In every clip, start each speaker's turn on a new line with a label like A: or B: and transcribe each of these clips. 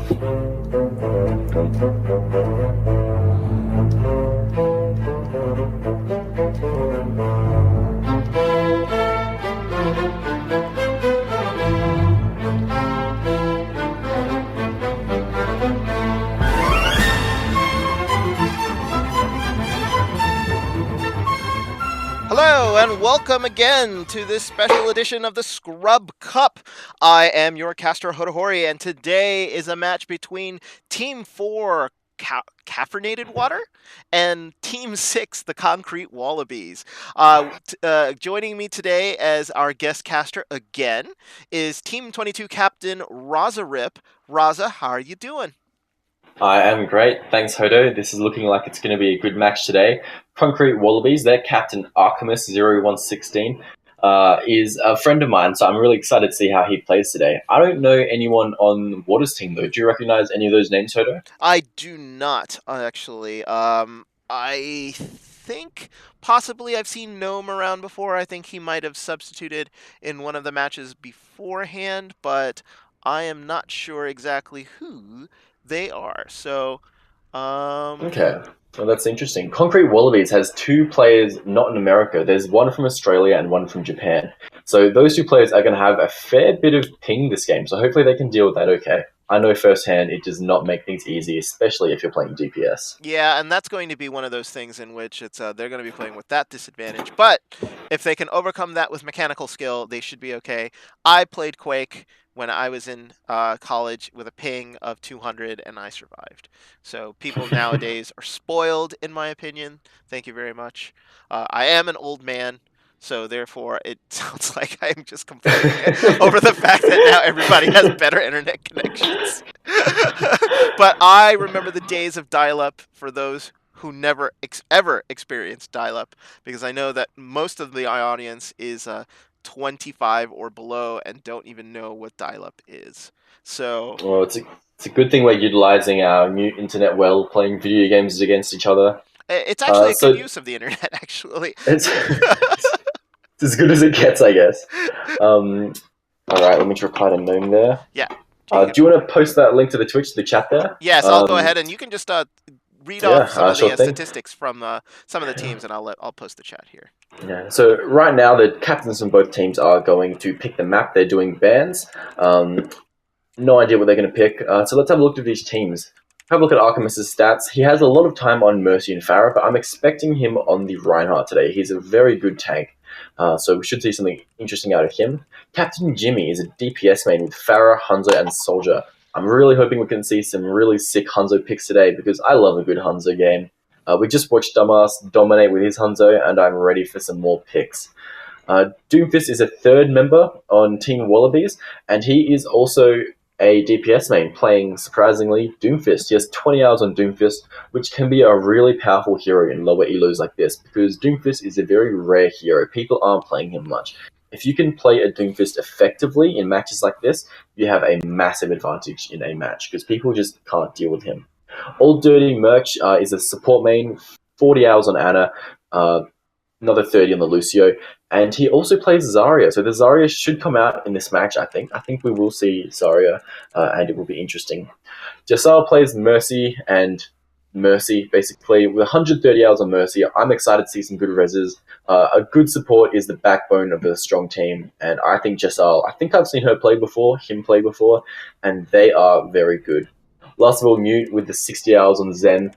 A: Hello and welcome again to this special edition of the Scrub Cup. I am your caster Hodahori, and today is a match between Team 4 Ca4nated Water and Team 6 the Concrete Wallabies. Joining me today as our guest caster again is Team 22 Captain Raza Rip. Raza, how are you doing?
B: I am great. Thanks, Hodo. This is looking like it's going to be a good match today. Concrete Wallabies, their captain Archimus0116 is a friend of mine, so I'm really excited to see how he plays today. I don't know anyone on Water's team, though. Do you recognize any of those names, Hodo?
A: I do not, actually. I think possibly I've seen Gnome around before. I think he might have substituted in one of the matches beforehand, but I am not sure exactly who they are. So,
B: Okay. Well, that's interesting. Concrete Wallabies has two players not in America. There's one from Australia and one from Japan. So those two players are going to have a fair bit of ping this game, so hopefully they can deal with that okay. I know firsthand it does not make things easy, especially if you're playing DPS.
A: yeah, and that's going to be one of those things in which it's they're going to be playing with that disadvantage. But if they can overcome that with mechanical skill, they should be okay. I played Quake when I was in college with a ping of 200, and I survived. So people nowadays are spoiled, in my opinion. Thank you very much. I am an old man, so therefore it sounds like I'm just complaining over the fact that now everybody has better internet connections. But I remember the days of dial-up for those who never ever experienced dial-up, because I know that most of the audience is 25 or below and don't even know what dial-up is. So,
B: Well, it's a good thing we're utilizing our new internet well, playing video games against each other.
A: it's actually a good
B: So
A: use of the internet, actually.
B: it's, it's as good as it gets, I guess. All right, let me reply to Gnome there.
A: Yeah.
B: Do you want to post that link to the Twitch, the chat there?
A: Yes, I'll go ahead and you can just read off some of
B: sure
A: the
B: thing.
A: statistics from some of the teams, and I'll post the chat here.
B: Yeah. So right now, the captains from both teams are going to pick the map. They're doing bans. No idea what they're going to pick. So let's have a look at these teams. Have a look at Archimus' stats. He has a lot of time on Mercy and Pharah, but I'm expecting him on the Reinhardt today. He's a very good tank. So we should see something interesting out of him. Captain Jimmy is a DPS main with Pharah, Hanzo, and Soldier. I'm really hoping we can see some really sick Hanzo picks today because I love a good Hanzo game. We just watched Dumbass dominate with his Hanzo, and I'm ready for some more picks. Doomfist is a third member on Team Wallabies, and he is also a DPS main playing, surprisingly, Doomfist. He has 20 hours on Doomfist, which can be a really powerful hero in lower elos like this, because Doomfist is a very rare hero. People aren't playing him much. If you can play a Doomfist effectively in matches like this, you have a massive advantage in a match, because people just can't deal with him. Old Dirty Merch is a support main, 40 hours on Ana, another 30 on the Lucio, and he also plays Zarya. So the Zarya should come out in this match, I think. I think we will see Zarya, and it will be interesting. Jasal plays Mercy, and Mercy, basically, with 130 hours on Mercy, I'm excited to see some good reses. A good support is the backbone of a strong team, and I think Jasal, I think I've seen him play before, and they are very good. Last of all, Mute with the 60 hours on Zen.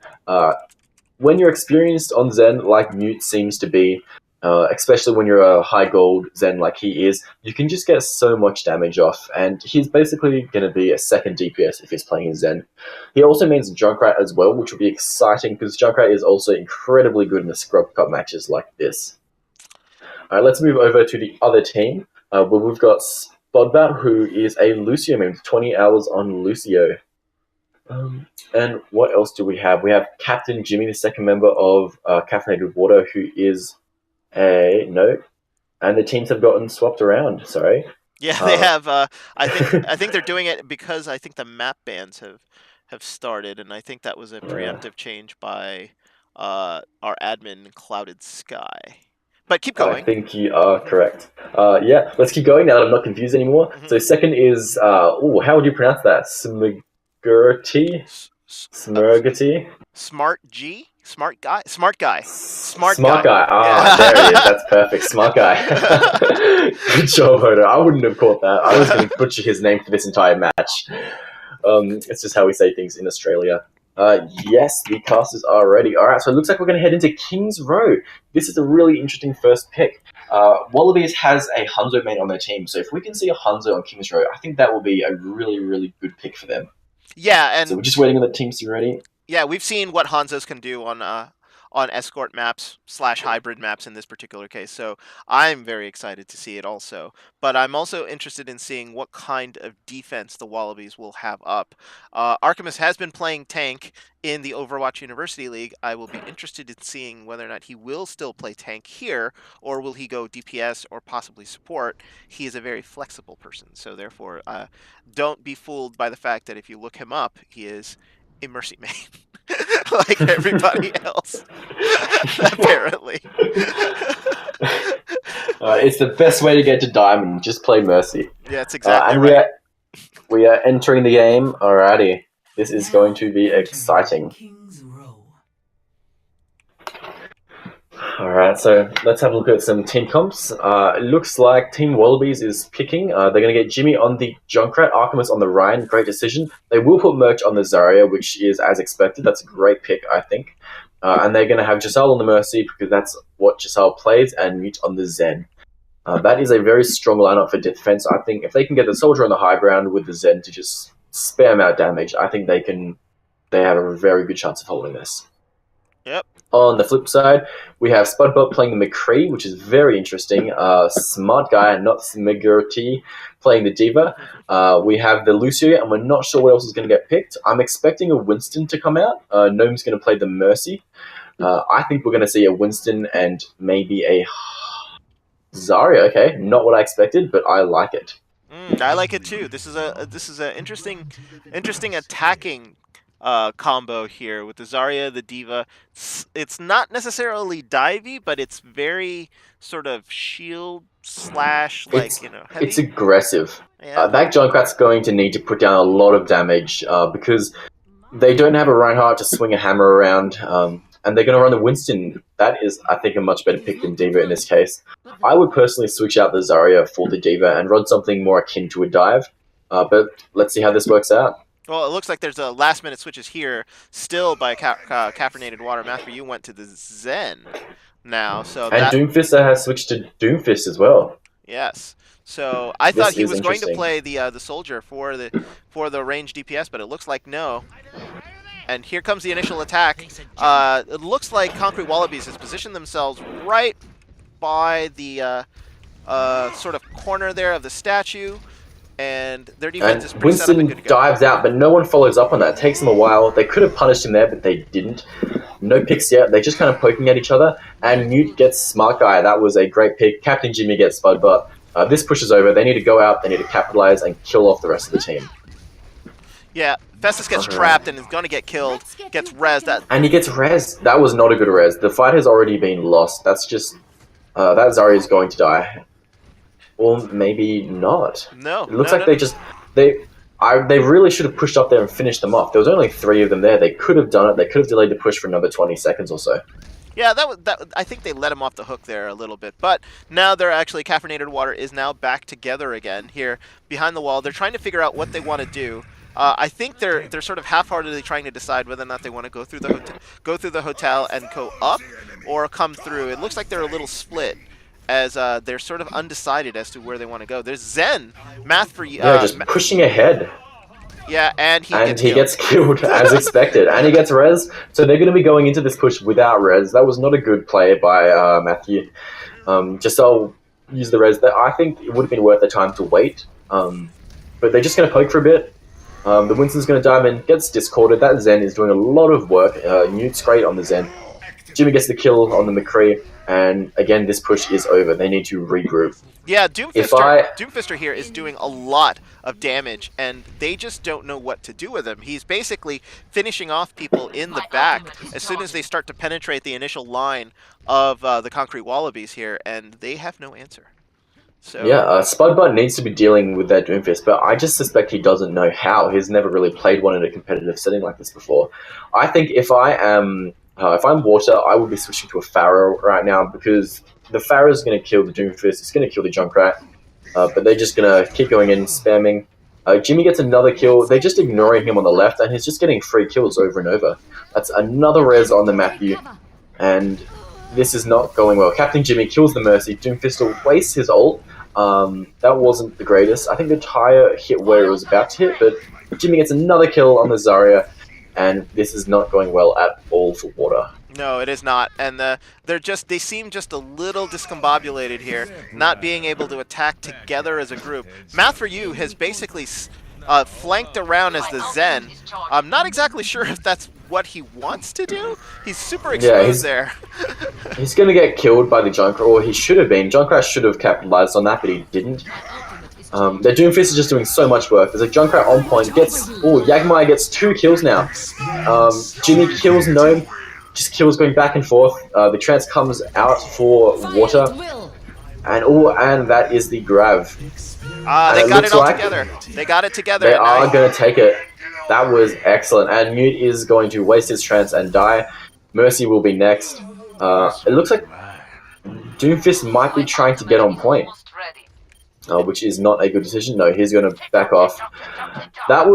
B: When you're experienced on Zen, like Mute seems to be, especially when you're a high gold Zen like he is, you can just get so much damage off, and he's basically going to be a second DPS if he's playing his Zen. He also means Junkrat as well, which will be exciting because Junkrat is also incredibly good in the Scrub Cup matches like this. Alright, let's move over to the other team, where we've got Spodbat, who is a Lucio main with 20 hours on Lucio. And what else do we have? We have Captain Jimmy, the second member of Ca4nated Water, who is no, and the teams have gotten swapped around. Sorry.
A: Yeah, they have. I think they're doing it because I think the map bans have started, and I think that was a preemptive change by our admin Clouded Sky. But keep going.
B: I think you are correct. Let's keep going now that I'm not confused anymore. So second is, how would you pronounce that? Smurgerty?
A: S- s- uh,
B: Smurgety?
A: Smart G, smart guy, smart guy, smart
B: Smart
A: guy.
B: guy. Ah, there it is.
A: Yeah.
B: That's perfect. Smart guy. Good job, Odo. I wouldn't have caught that. I was going to butcher his name for this entire match. It's just how we say things in Australia. Yes, the casters are ready. All right, so it looks like we're going to head into King's Row. This is a really interesting first pick. Wallabies has a Hanzo main on their team, so if we can see a Hanzo on King's Row, I think that will be a really, really good pick for them.
A: Yeah,
B: So
A: and
B: we're just waiting on the teams to be ready.
A: yeah, we've seen what Hanzos can do on escort maps slash hybrid maps in this particular case. So I'm very excited to see it also. But I'm also interested in seeing what kind of defense the Wallabies will have up. Artemis has been playing tank in the Overwatch University League. I will be interested in seeing whether or not he will still play tank here, or will he go DPS or possibly support. He is a very flexible person, so therefore, don't be fooled by the fact that if you look him up, he is a mercy main. Like everybody else, apparently.
B: It's the best way to get to Diamond. Just play Mercy.
A: Yeah, that's exactly
B: And
A: right.
B: we are entering the game. Alrighty. This is going to be exciting. Alright, so let's have a look at some team comps. It looks like Team Wallabies is picking. They're going to get Jimmy on the Junkrat, Artemis on the Ryan. Great decision. They will put Merch on the Zarya, which is as expected. That's a great pick, I think. And they're going to have Giselle on the Mercy, because that's what Giselle plays, and Mute on the Zen. That is a very strong lineup for defense. I think if they can get the Soldier on the high ground with the Zen to just spam out damage, I think they have a very good chance of holding this.
A: Yep.
B: On the flip side, we have Spudbot playing the McCree, which is very interesting. Smart guy, not Smigurty, playing the Diva. We have the Lucio, and we're not sure what else is going to get picked. I'm expecting a Winston to come out. Gnome's going to play the Mercy. I think we're going to see a Winston and maybe a Zarya. Okay, not what I expected, but I like it.
A: I like it too. This is a interesting attacking combo here with the Zarya, the Diva. It's not necessarily divey, but it's very sort of shield slash heavy.
B: It's aggressive.
A: Yeah.
B: That Junkrat's going to need to put down a lot of damage because they don't have a Reinhardt to swing a hammer around, and they're going to run the Winston. That is, I think, a much better pick than Diva in this case. I would personally switch out the Zarya for the Diva and run something more akin to a dive, but let's see how this works out.
A: Well, it looks like there's a last-minute switches here, still by Ca4nated Water. Matthew, you went to the Zen now, so
B: And
A: that
B: Doomfister has switched to Doomfist as well.
A: yes. So I thought
B: This
A: he
B: is
A: was going to
B: interesting.
A: play the soldier for the range DPS, but it looks like no. And here comes the initial attack. It looks like Concrete Wallabies has positioned themselves right by the sort of corner there of the statue, and their defense is
B: And
A: pretty set up and good
B: Winston
A: to go.
B: dives out, but no one follows up on that. It takes them a while. They could have punished him there, but they didn't. No picks yet. They're just kind of poking at each other. And Mute gets Smart Guy. That was a great pick. Captain Jimmy gets Spud, but this pushes over. They need to go out. They need to capitalize and kill off the rest of the team.
A: Yeah, Festus gets trapped and is going to get killed. Gets rezzed.
B: And he gets res. That was not a good res. The fight has already been lost. That's just... that Zarya is going to die. Well, maybe not.
A: No.
B: It looks like they just... They really should have pushed up there and finished them off. There was only 3 of them there. They could have done it. They could have delayed the push for another 20 seconds or so.
A: Yeah, I think they let him off the hook there a little bit. But now they're actually... Ca4nated Water is now back together again here behind the wall. They're trying to figure out what they want to do. I think they're sort of half-heartedly trying to decide whether or not they want to go through the hotel and go up or come through. It looks like they're a little split, as they're sort of undecided as to where they want to go. There's Zen, math for you.
B: Yeah, just pushing ahead.
A: Yeah, and he
B: gets killed as expected, and he gets res. So they're going to be going into this push without res. That was not a good play by Matthew. Giselle used the res. That I think it would have been worth the time to wait, but they're just going to poke for a bit. The Winston's going to dive in, gets discorded. That Zen is doing a lot of work. Mute's great on the Zen. Jimmy gets the kill on the McCree, and again, this push is over. They need to regroup.
A: Yeah, Doomfister here is doing a lot of damage, and they just don't know what to do with him. He's basically finishing off people in the back as soon as they start to penetrate the initial line of the Concrete Wallabies here, and they have no answer. So
B: Yeah, Spudbot needs to be dealing with that Doomfist, but I just suspect he doesn't know how. He's never really played one in a competitive setting like this before. I think if I'm Water, I would be switching to a Pharaoh right now because the Pharaoh is going to kill the Doomfist. It's going to kill the Junkrat, but they're just going to keep going in spamming. Jimmy gets another kill. They're just ignoring him on the left, and he's just getting free kills over and over. That's another res on the Matthew, and this is not going well. Captain Jimmy kills the Mercy. Doomfist wastes his ult. That wasn't the greatest. I think the tire hit where it was about to hit, but Jimmy gets another kill on the Zarya, and this is not going well at all for Water.
A: no, it is not, and they seem just a little discombobulated here, not being able to attack together as a group. Math for You has basically flanked around as the Zen. I'm not exactly sure if that's what he wants to do. He's super
B: Yeah,
A: exposed there.
B: he's going to get killed by the Junkrat, or he should have been. Junkrat should have capitalized on that, but he didn't. Their Doomfist is just doing so much work. There's a Junkrat on point. Yagmaya gets 2 kills now. Jimmy kills Gnome. Just kills going back and forth. The trance comes out for Water. And that is the Grav.
A: They got it all together. They got it together.
B: They are going to take it. That was excellent. And Mute is going to waste his trance and die. Mercy will be next. It looks like Doomfist might be trying to get on point. Which is not a good decision. No, he's going to back off. At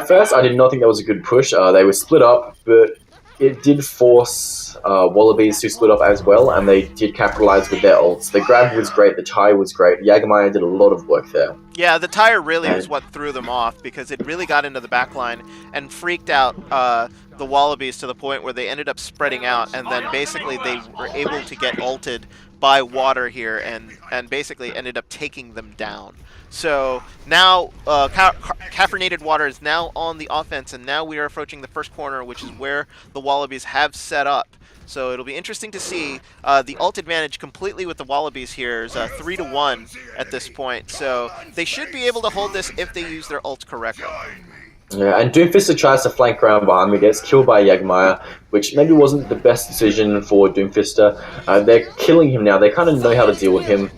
B: first, I did not think that was a good push. They were split up, but it did force Wallabies to split up as well, and they did capitalize with their ults. The grab was great, the tie was great. Yagmaya did a lot of work there.
A: Yeah, the tire really was what threw them off because it really got into the back line and freaked out the Wallabies to the point where they ended up spreading out, and then basically they were able to get ulted by Water here and basically ended up taking them down. So now Ca4nated Water is now on the offense, and now we are approaching the first corner, which is where the Wallabies have set up. So it'll be interesting to see the ult advantage completely with the Wallabies here is 3-1 at this point. So they should be able to hold this if they use their ult correctly.
B: Yeah, and Doomfister tries to flank around behind me, gets killed by Yagmaya, which maybe wasn't the best decision for Doomfister. They're killing him now. They kind of know how to deal with him.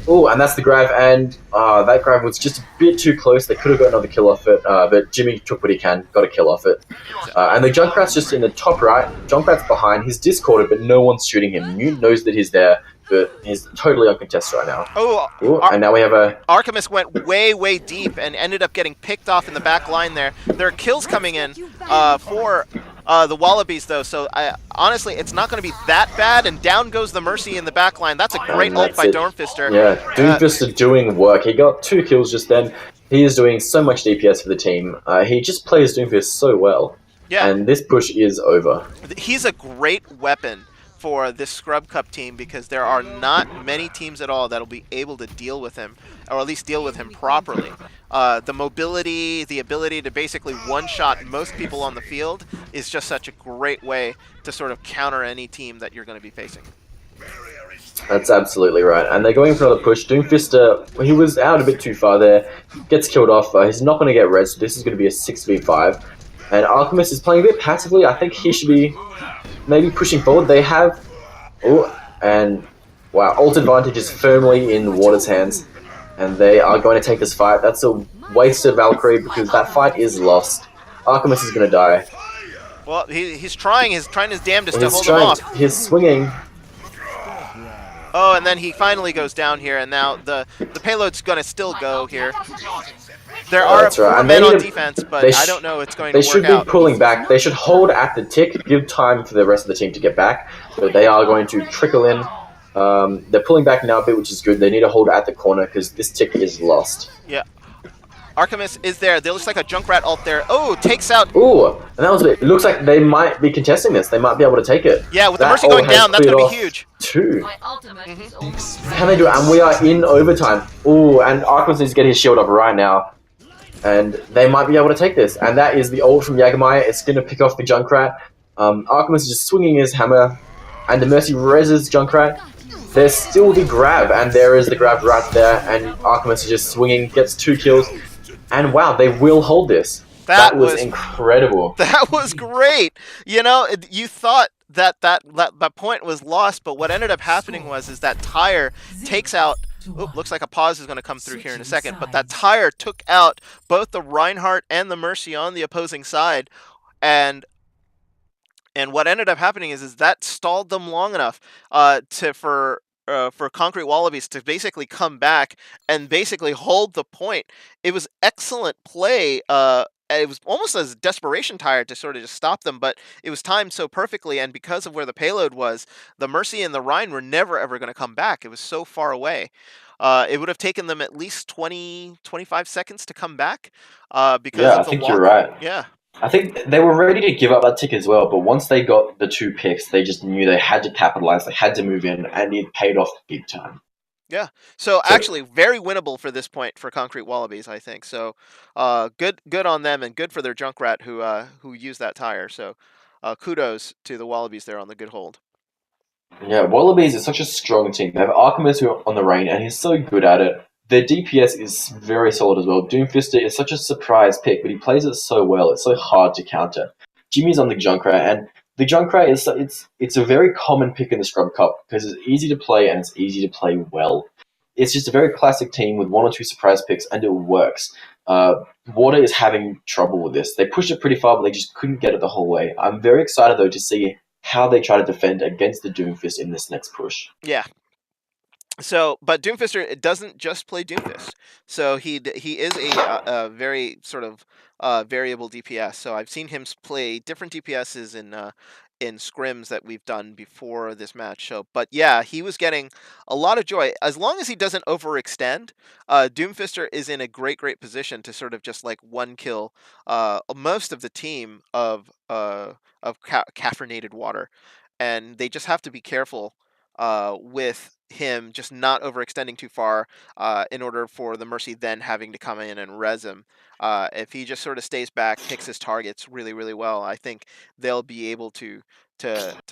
B: Oh, and that's the grab, and that grab was just a bit too close. They could have got another kill off it, but Jimmy took what he can, got a kill off it. And the Junkrat's just in the top right. Junkrat's behind. He's discorded, but no one's shooting him. Mute knows that he's there, but he's totally uncontested right now.
A: Oh,
B: and now we have a...
A: Archimus went way, way deep and ended up getting picked off in the back line there. There are kills coming in for the Wallabies, though, so honestly, it's not going to be that bad, and down goes the Mercy in the back line. That's a great ult by Doomfister.
B: Yeah, Doomfister doing work. He got 2 kills just then. He is doing so much DPS for the team. He just plays Doomfist so well.
A: Yeah.
B: And this push is over.
A: He's a great weapon for this Scrub Cup team because there are not many teams at all that'll be able to deal with him, or at least deal with him properly. The mobility, the ability to basically one-shot most people on the field is just such a great way to sort of counter any team that you're going to be facing.
B: That's absolutely right. And they're going for another push. Doomfister, he was out a bit too far there, gets killed off. He's not going to get res, so this is going to be a 6v5. And Alchemist is playing a bit passively. I think he should be maybe pushing forward. They have... Oh, and wow, ult advantage is firmly in Water's hands. And they are going to take this fight. That's a waste of Valkyrie because that fight is lost. Alchemist is going to die.
A: Well, he's trying his damnedest to hold him off.
B: He's swinging.
A: Oh, and then he finally goes down here, and now the payload's going to still go here. There are 4 men on defense, but I don't know it's going to work out.
B: They should be pulling back. They should hold at the tick, give time for the rest of the team to get back. So they are going to trickle in. They're pulling back now a bit, which is good. They need to hold at the corner because this tick is lost.
A: Yeah. Archimus is there. There looks like a Junkrat ult there. Oh, takes out...
B: Ooh, and that was a bit... It looks like they might be contesting this. They might be able to take it.
A: Yeah, with the Mercy going down, that's going to be huge.
B: 2. Can they do it? And we are in overtime. Ooh, and Archimus needs to get his shield up right now. And they might be able to take this. And that is the ult from Yagmaya. It's going to pick off the Junkrat. Archimus is just swinging his hammer. And the Mercy reses Junkrat. There's still the grab. And there is the grab right there. And Archimus is just swinging. Gets 2 kills. And wow, they will hold this. That was incredible.
A: That was great. You know, you thought that point was lost, but what ended up happening was that Tire takes out Oop, looks like a pause is going to come through here in a
C: Switching
A: second. But that
C: sides.
A: tire took out both the Reinhardt and the Mercy on the opposing side, and what ended up happening is that stalled them long enough to for Concrete Wallabies to basically come back and basically hold the point. It was excellent play. It was almost a desperation tire to sort of just stop them, but it was timed so perfectly, and because of where the payload was, the Mercy and the Rhine were never ever going to come back. It was so far away. It would have taken them at least 20, 25 seconds to come back because
B: Yeah, I
A: of the
B: think you're
A: walk.
B: right.
A: Yeah.
B: I think they were ready to give up that tick as well, but once they got the 2 picks, they just knew they had to capitalize, they had to move in, and it paid off big time.
A: Yeah. So
B: So
A: actually, very winnable for this point for Concrete Wallabies, I think. So, good on them, and good for their Junkrat who used that tire. So, kudos to the Wallabies there on the good hold.
B: yeah, Wallabies is such a strong team. They have Archimus who on the reign, and he's so good at it. Their DPS is very solid as well. Doomfister is such a surprise pick, but he plays it so well. It's so hard to counter. Jimmy's on the Junkrat, and the Junkrat is it's a very common pick in the Scrub Cup because it's easy to play and it's easy to play well. It's just a very classic team with 1 or 2 surprise picks, and it works. Water is having trouble with this. They pushed it pretty far, but they just couldn't get it the whole way. I'm very excited though to see how they try to defend against the Doomfist in this next push.
A: Yeah. So, but Doomfister it doesn't just play Doomfist. So he is a very sort of variable DPS. So I've seen him play different DPSs in scrims that we've done before this match. So, but yeah, he was getting a lot of joy as long as he doesn't overextend. Doomfister is in a great position to sort of just like one kill most of the team of Ca4nated water, and they just have to be careful with him just not overextending too far in order for the Mercy then having to come in and res him. If he just sort of stays back, picks his targets really well, I think they'll be able to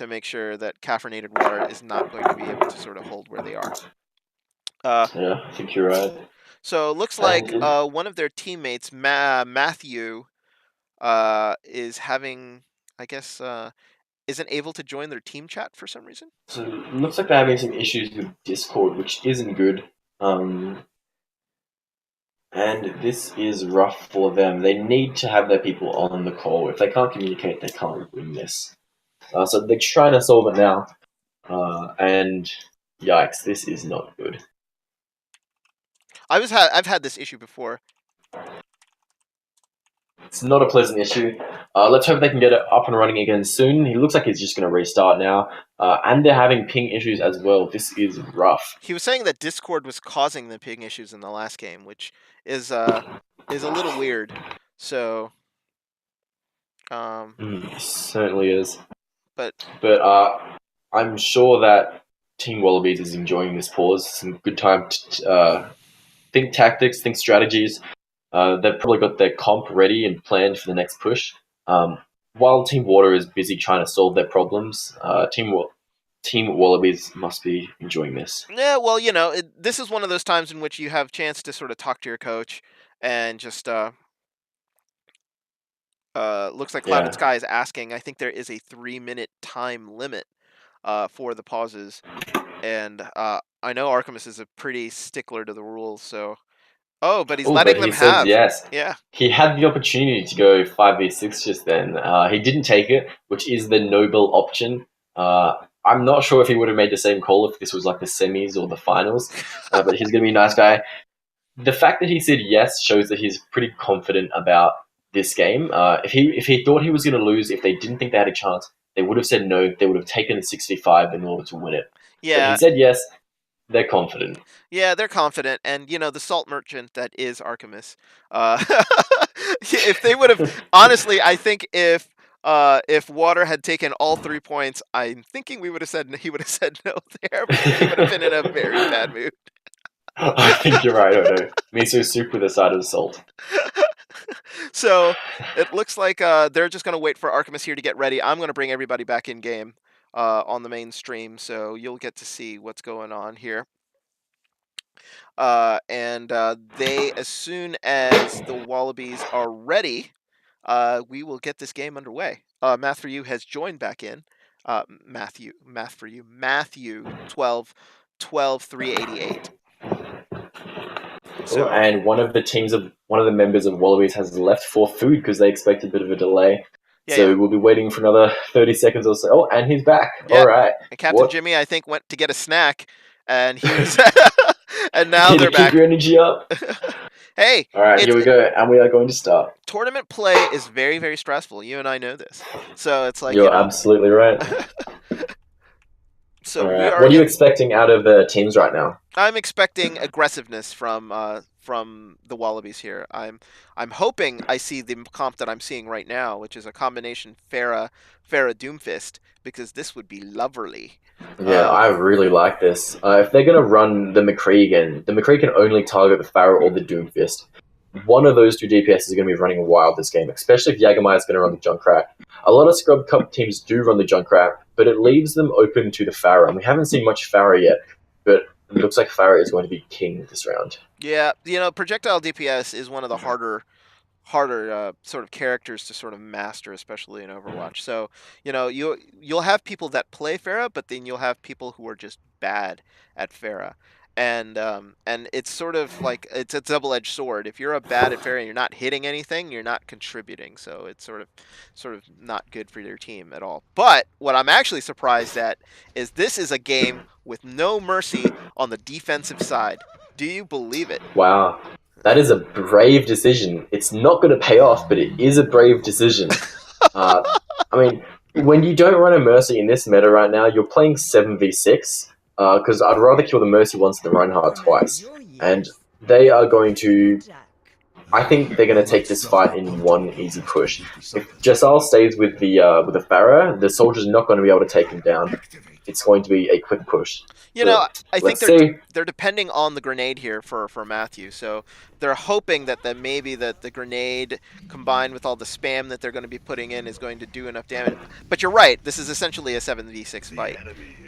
A: make sure that Ca4nated Water is not going to be able to sort of hold where they are. Uh,
B: Yeah, I think you're right.
A: so it looks
B: And
A: like one of their teammates, Matthew, is having, I guess, isn't able to join their team chat for some reason.
B: so it looks like they're having some issues with Discord, which isn't good. Um, and this is rough for them. They need to have their people on the call. If they can't communicate, they can't win this. So they're trying to solve it now. And yikes, this is not good.
A: I've had this issue before.
B: It's not a pleasant issue. Let's hope they can get it up and running again soon. He looks like he's just going to restart now. And they're having ping issues as well. This is rough.
A: He was saying that Discord was causing the ping issues in the last game, which is a little weird. So,
B: Certainly is.
A: but
B: But I'm sure that Team Wallabies is enjoying this pause. Some good time to think tactics, think strategies. They've probably got their comp ready and planned for the next push. While Team Water is busy trying to solve their problems, Team Wallabies must be enjoying this.
A: yeah, well, this is one of those times in which you have chance to sort of talk to your coach and just looks like Clouded
B: Yeah.
A: Sky is asking. I think there is a 3-minute time limit for the pauses, and I know Archimus is a pretty stickler to the rules. So, oh, but he's
B: Oh, but
A: letting
B: he
A: them
B: says
A: have.
B: yes.
A: Yeah.
B: He had the opportunity to go 5v6 just then. He didn't take it, which is the noble option. I'm not sure if he would have made the same call if this was like the semis or the finals, but he's going to be a nice guy. The fact that he said yes shows that he's pretty confident about this game. If he thought he was going to lose, if they didn't think they had a chance, they would have said no. They would have taken the 65 in order to win it. But he
A: Yeah,
B: said yes. They're confident.
A: yeah, they're confident, and the salt merchant that is Archimus. If they would have, honestly, I think if Water had taken all 3 points, I'm thinking we would have said he would have said no there because he would have been in a very bad mood.
B: I think you're right, Odo. Miso soup with a side of salt.
A: So it looks like they're just gonna wait for Archimus here to get ready. I'm gonna bring everybody back in game on the main stream, so you'll get to see what's going on here. And they, as soon as the Wallabies are ready, we will get this game underway. Math for You has joined back in. Math for You, Matthew 12 388.
B: Oh,
A: So
B: and one of the members of Wallabies has left for food because they expect a bit of a delay.
A: yeah, yeah,
B: So we'll be waiting for another 30 seconds or so. Oh, and he's back. All
A: yeah.
B: right.
A: And Captain
B: What?
A: Jimmy, I think, went to get a snack, and he was, and now
B: Here to
A: they're
B: keep
A: back.
B: your energy up.
A: Hey,
B: All right,
A: it's
B: here we go, and we are going to start.
A: tournament play is very, very stressful. You and I know this. So it's like,
B: You're absolutely right.
A: so
B: All
A: we
B: right,
A: are
B: what are you
A: in.
B: expecting out of the teams right now?
A: I'm expecting aggressiveness from the Wallabies here. I'm hoping I see the comp that I'm seeing right now, which is a combination Farah Doomfist, because this would be lovely.
B: Yeah, I really like this. If they're going to run the McCree again, the McCree can only target the Pharaoh or the Doomfist. One of those two DPS is going to be running wild this game, especially if Jagermeier is going to run the Junkrat. A lot of Scrub Cup teams do run the Junkrat, but it leaves them open to the Pharaoh. And we haven't seen much Pharaoh yet, but it looks like Pharaoh is going to be king this round.
A: Yeah, projectile DPS is one of the harder sort of characters to sort of master, especially in Overwatch. So you'll have people that play Pharah, but then you'll have people who are just bad at Pharah. And it's sort of like it's a double-edged sword. If you're a bad at Pharah and you're not hitting anything, you're not contributing. So it's sort of not good for your team at all. But what I'm actually surprised at is this is a game with no mercy on the defensive side. Do you believe it?
B: Wow. That is a brave decision. It's not going to pay off, but it is a brave decision. Uh, I mean, when you don't run a Mercy in this meta right now, you're playing 7v6, because I'd rather kill the Mercy once than Reinhardt twice. And they are going to... I think they're going to take this fight in one easy push. If Jessal stays with the Pharah, the soldier's not going to be able to take him down. It's going to be a quick push.
A: I think
B: Let's see.
A: they're depending on the grenade here for Matthew. So they're hoping that maybe that the grenade combined with all the spam that they're going to be putting in is going to do enough damage. But you're right. This is essentially a 7v6 fight.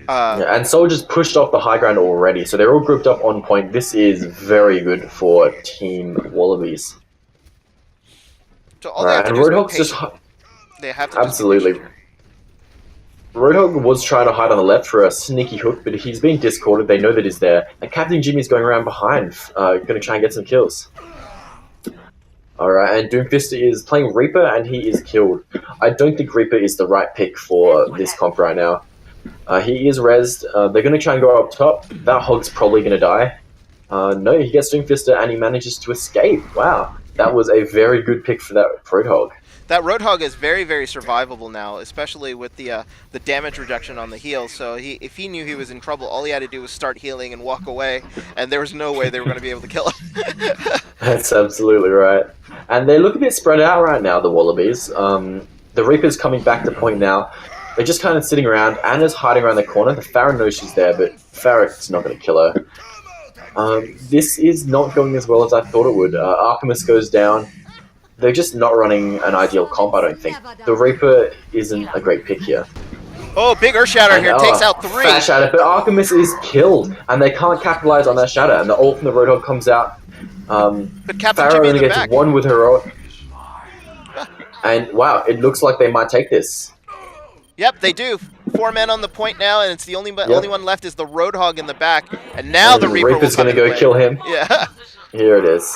B: Yeah, and soldiers pushed off the high ground already, so they're all grouped up on point. This is very good for Team Wallabies.
A: So all they have to
B: And
A: do is be
B: Roadhog's just
A: patient. They have to
B: absolutely.
A: Just be patient.
B: Roadhog was trying to hide on the left for a sneaky hook, but he's being discorded. They know that he's there, and Captain Jimmy's going around behind, going to try and get some kills. Alright, and Doomfist is playing Reaper, and he is killed. I don't think Reaper is the right pick for this comp right now. He is rezzed. They're going to try and go up top. That Hog's probably going to die. No, he gets Doomfister, and he manages to escape. Wow, that was a very good pick for that Roadhog.
A: That Roadhog is very, very survivable now, especially with the damage reduction on the heals. So if he knew he was in trouble, all he had to do was start healing and walk away, and there was no way they were going to be able to kill him.
B: That's absolutely right. And they look a bit spread out right now, the Wallabies. The Reaper's coming back to point now. They're just kind of sitting around. Anna's hiding around the corner. The Farah knows she's there, but Farah's not going to kill her. This is not going as well as I thought it would. Artemis goes down. They're just not running an ideal comp, I don't think. The Reaper isn't a great pick here.
A: Oh, big Earth Shatter here. Takes out 3.
B: Fat Shatter, but Artemis is killed, and they can't capitalize on that Shatter, and the ult from the Roadhog comes out.
A: But Captain
B: Farah
A: Jimmy
B: only
A: in the
B: gets
A: back.
B: 1 with her ult. And wow, it looks like they might take this.
A: Yep, they do. 4 men on the point now, and it's the only one left is the Roadhog in the back. And now the
B: Reaper's going to go kill him.
A: Yeah.
B: Here it is.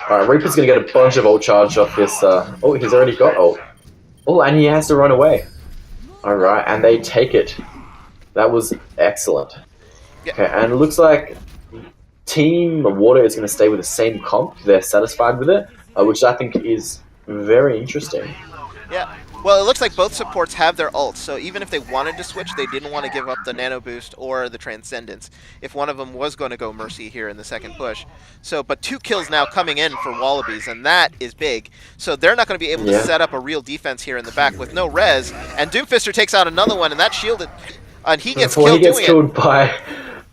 B: Alright, Reaper's going to get a bunch of ult charge off this. Oh, he's already got ult. Oh, and he has to run away. Alright, and they take it. That was excellent.
A: Yeah.
B: Okay, and it looks like Team Water is going to stay with the same comp. They're satisfied with it, which I think is very interesting.
A: Yeah. Well, it looks like both supports have their ults, so even if they wanted to switch, they didn't want to give up the Nano Boost or the Transcendence if one of them was going to go Mercy here in the second push. So, but 2 kills now coming in for Wallabies, and that is big. So they're not going to be able to set up a real defense here in the back with no res, and Doomfister takes out another one, and that shielded, and he gets killed.
B: He gets killed by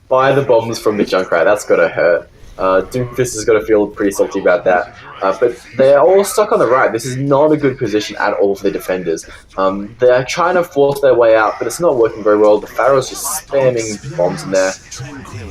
B: the bombs from the Junkrat. That's got to hurt. Doomfist has got to feel pretty salty about that. But they're all stuck on the right. This is not a good position at all for the defenders. They're trying to force their way out, but it's not working very well. The Pharaoh's just spamming bombs in there.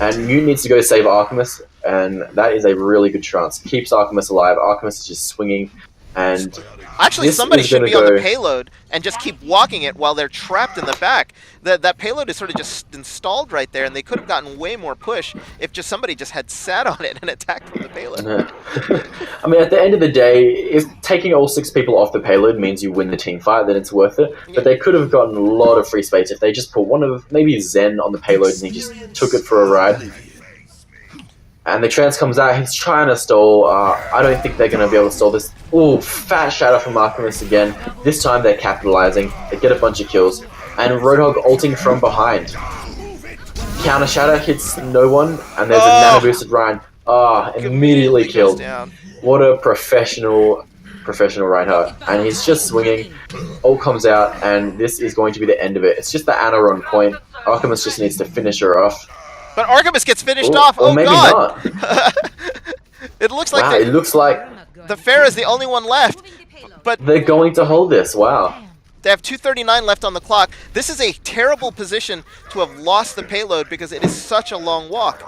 B: And Mute needs to go save Artemis, and that is a really good chance. Keeps Artemis alive. Artemis is just swinging, and
A: Actually,
B: this
A: somebody
B: is
A: should
B: going to
A: be on the
B: go.
A: payload and just keep walking it while they're trapped in the back. That payload is sort of just installed right there, and they could have gotten way more push if just somebody just had sat on it and attacked from the payload.
B: I mean, at the end of the day, if taking all 6 people off the payload means you win the team fight, then it's worth it.
A: Yeah.
B: But they could have gotten a lot of free space if they just put one of maybe Zen on the payload and he just took it for a ride. And the trance comes out. He's trying to stall. I don't think they're going to be able to stall this. Ooh, fat shadow from Artemis again. This time they're capitalizing. They get a bunch of kills. And Roadhog ulting from behind. Counter shadow hits no one. And there's a nano
A: Oh,
B: boosted Ryan. Ah, immediately
A: immediately goes
B: killed.
A: down.
B: What a professional Reinhardt. And he's just swinging. Ult comes out. And this is going to be the end of it. It's just the Ana on point. Artemis just needs to finish her off.
A: But Artemis gets finished
B: Ooh,
A: off.
B: or
A: Oh
B: maybe
A: God!
B: not.
A: It looks like
B: Wow, it looks like
A: the Fair is the only one left. But
B: they're going to hold this. Wow.
A: they have 2:39 left on the clock. This is a terrible position to have lost the payload because it is such a long walk.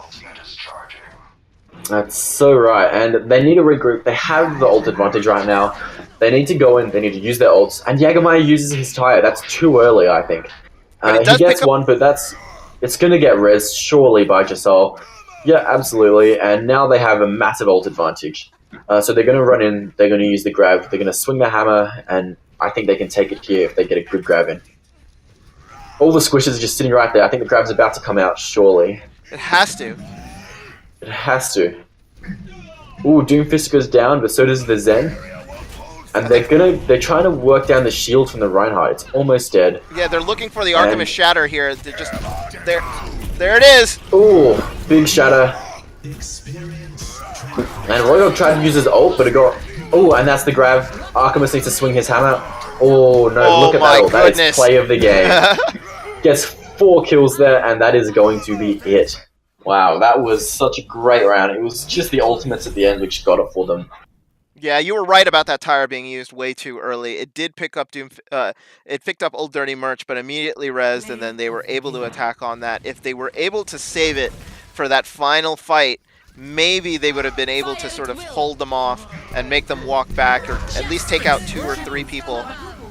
B: That's so right. And they need to regroup. They have the ult advantage right now. They need to go in. They need to use their ults. And Jägermeier uses his tire. That's too early, I think.
A: But it
B: He
A: does
B: gets
A: pick up.
B: one, but it's going to get res surely by Jasol. Yeah, absolutely. And now they have a massive ult advantage. So they're going to run in. They're going to use the grab. They're going to swing the hammer. And I think they can take it here if they get a good grab in. All the squishes are just sitting right there. I think the grab's about to come out, surely.
A: It has to.
B: It has to. Ooh, Doomfist goes down, but so does the Zen. And they're trying to work down the shield from the Reinhardt. It's almost dead.
A: Yeah, they're looking for the Artemis Shatter here. They're just there. There it is.
B: Ooh, big shatter. And Royal tried to use his ult, but it got. Oh, and that's the grab. Artemis needs to swing his hammer. Oh no!
A: Oh
B: Look at
A: my
B: that ult. That is
A: goodness.
B: play of the game. Gets 4 kills there, and that is going to be it. Wow, that was such a great round. It was just the ultimates at the end which got it for them.
A: Yeah, you were right about that tire being used way too early. It did pick up it picked up Old Dirty Merch, but immediately rezzed, and then they were able to attack on that. If they were able to save it for that final fight, maybe they would have been able to sort of hold them off and make them walk back, or at least take out 2 or 3 people.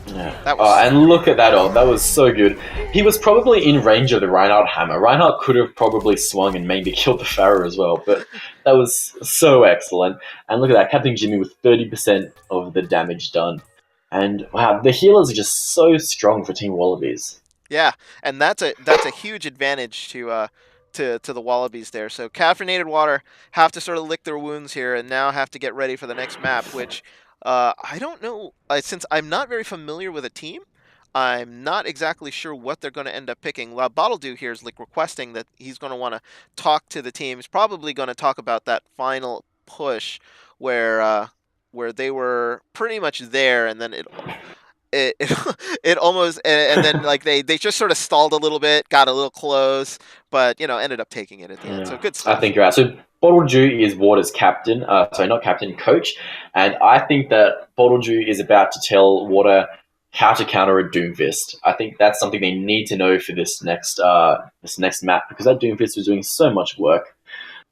B: Yeah.
A: That was
B: And look at that ult. That was so good. He was probably in range of the Reinhardt hammer. Reinhardt could have probably swung and maybe killed the Pharaoh as well, but that was so excellent. And look at that, Captain Jimmy with 30% of the damage done. And wow, the healers are just so strong for Team Wallabies.
A: yeah, and that's a huge advantage to the Wallabies there. So Ca4nated Water have to sort of lick their wounds here and now have to get ready for the next map, which I don't know. Since I'm not very familiar with a team, I'm not exactly sure what they're going to end up picking. Bottledew here is like requesting that he's going to want to talk to the team. He's probably going to talk about that final push where they were pretty much there, and then it almost and then like they just sort of stalled a little bit, got a little close, but ended up taking it at the end. So
B: Yeah,
A: good
B: I
A: stuff.
B: think you're right. So Bottledew is Water's captain. Sorry, not captain, coach. And I think that Bottledew is about to tell Water how to counter a Doomfist. I think that's something they need to know for this next map because that Doomfist was doing so much work.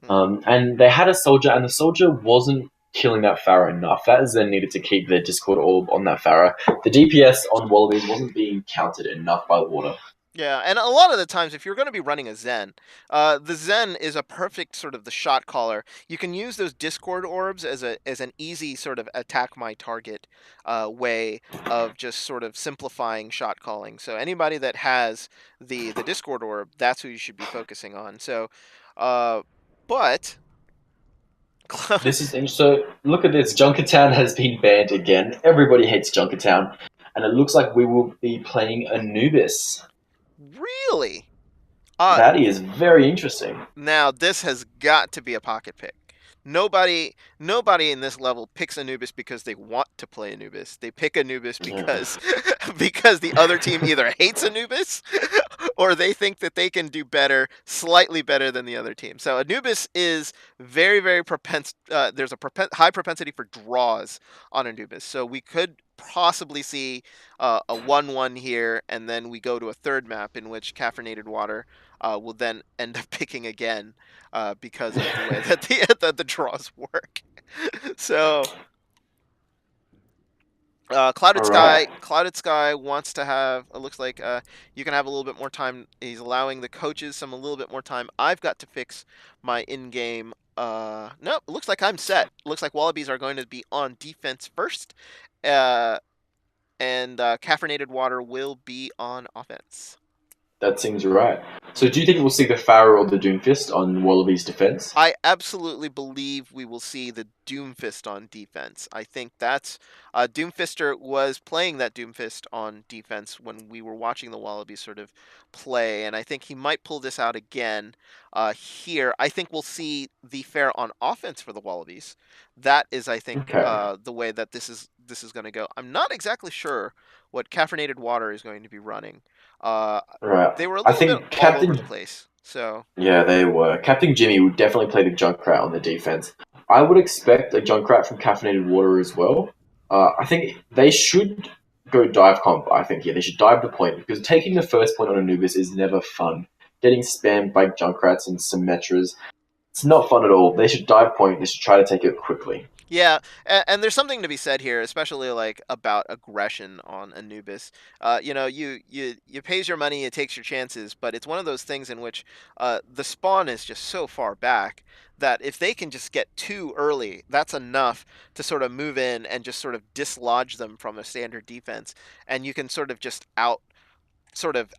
B: And they had a soldier, and the soldier wasn't killing that Pharaoh enough. That is then needed to keep the Discord orb on that Pharaoh. The DPS on Wallabies wasn't being counted enough by the Water.
A: Yeah, and a lot of the times, if you're going to be running a Zen, the Zen is a perfect sort of the shot caller. You can use those Discord orbs as an easy sort of attack my target way of just sort of simplifying shot calling. So anybody that has the Discord orb, that's who you should be focusing on. So, but
B: This is so. Look at this. Junkertown has been banned again. Everybody hates Junkertown, and it looks like we will be playing Anubis.
A: really,
B: That is very interesting.
A: now this has got to be a pocket pick. Nobody in this level picks Anubis because they want to play Anubis. They pick Anubis because because the other team either hates Anubis or they think that they can do better, slightly better than the other team. So Anubis is very, very there's a high propensity for draws on Anubis. So we could possibly see a 1-1 here, and then we go to a third map in which Ca4nated Water will then end up picking again because of the way that the draws work. So Clouded
B: All right.
A: Sky. Clouded Sky wants to have. It looks like you can have a little bit more time. He's allowing the coaches some a little bit more time. I've got to fix my in-game. No, it looks like I'm set. Looks like Wallabies are going to be on defense first, uh, and Ca4nated Water will be on offense.
B: That seems right. So, do you think we'll see the Pharaoh or the Doomfist on Wallabies defense?
A: I absolutely believe we will see the Doomfist on defense. I think that's Doomfister was playing that Doomfist on defense when we were watching the Wallabies sort of play, and I think he might pull this out again here. I think we'll see the fair on offense for the Wallabies. That is, I think,
B: Okay.
A: the way that this is going to go. I'm not exactly sure what caffeinated water is going to be running. Uh,
B: All right.
A: they were a
B: I
A: little bit
B: think
A: all over the
B: Captain.
A: place, so.
B: Yeah, they were. Captain Jimmy would definitely play the Junkrat on the defense. I would expect a Junkrat from Caffeinated Water as well. I think they should go dive comp. I think, yeah, they should dive the point because taking the first point on Anubis is never fun. Getting spammed by Junkrats and Symmetras, it's not fun at all. They should dive point. They should try to take it quickly.
A: Yeah, and there's something to be said here, especially like about aggression on Anubis. You pays your money, it takes your chances, but it's one of those things in which the spawn is just so far back that if they can just get too early, that's enough to sort of move in and just sort of dislodge them from a standard defense, and you can sort of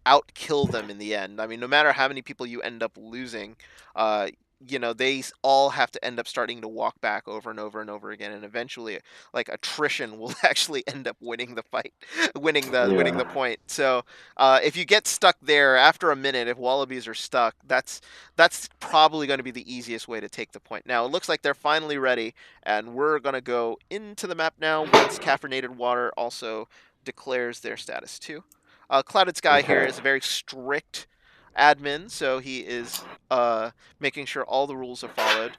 A: out kill them in the end. I mean, no matter how many people you end up losing, uh, they all have to end up starting to walk back over and over and over again, and eventually, like attrition will actually end up winning the fight, winning the
B: Yeah.
A: point. So, if you get stuck there after a minute, if Wallabies are stuck, that's probably going to be the easiest way to take the point. Now, it looks like they're finally ready, and we're going to go into the map now once caffeinated water also declares their status too. Clouded Sky here
B: Okay.
A: is a very strict admin, so he is making sure all the rules are followed.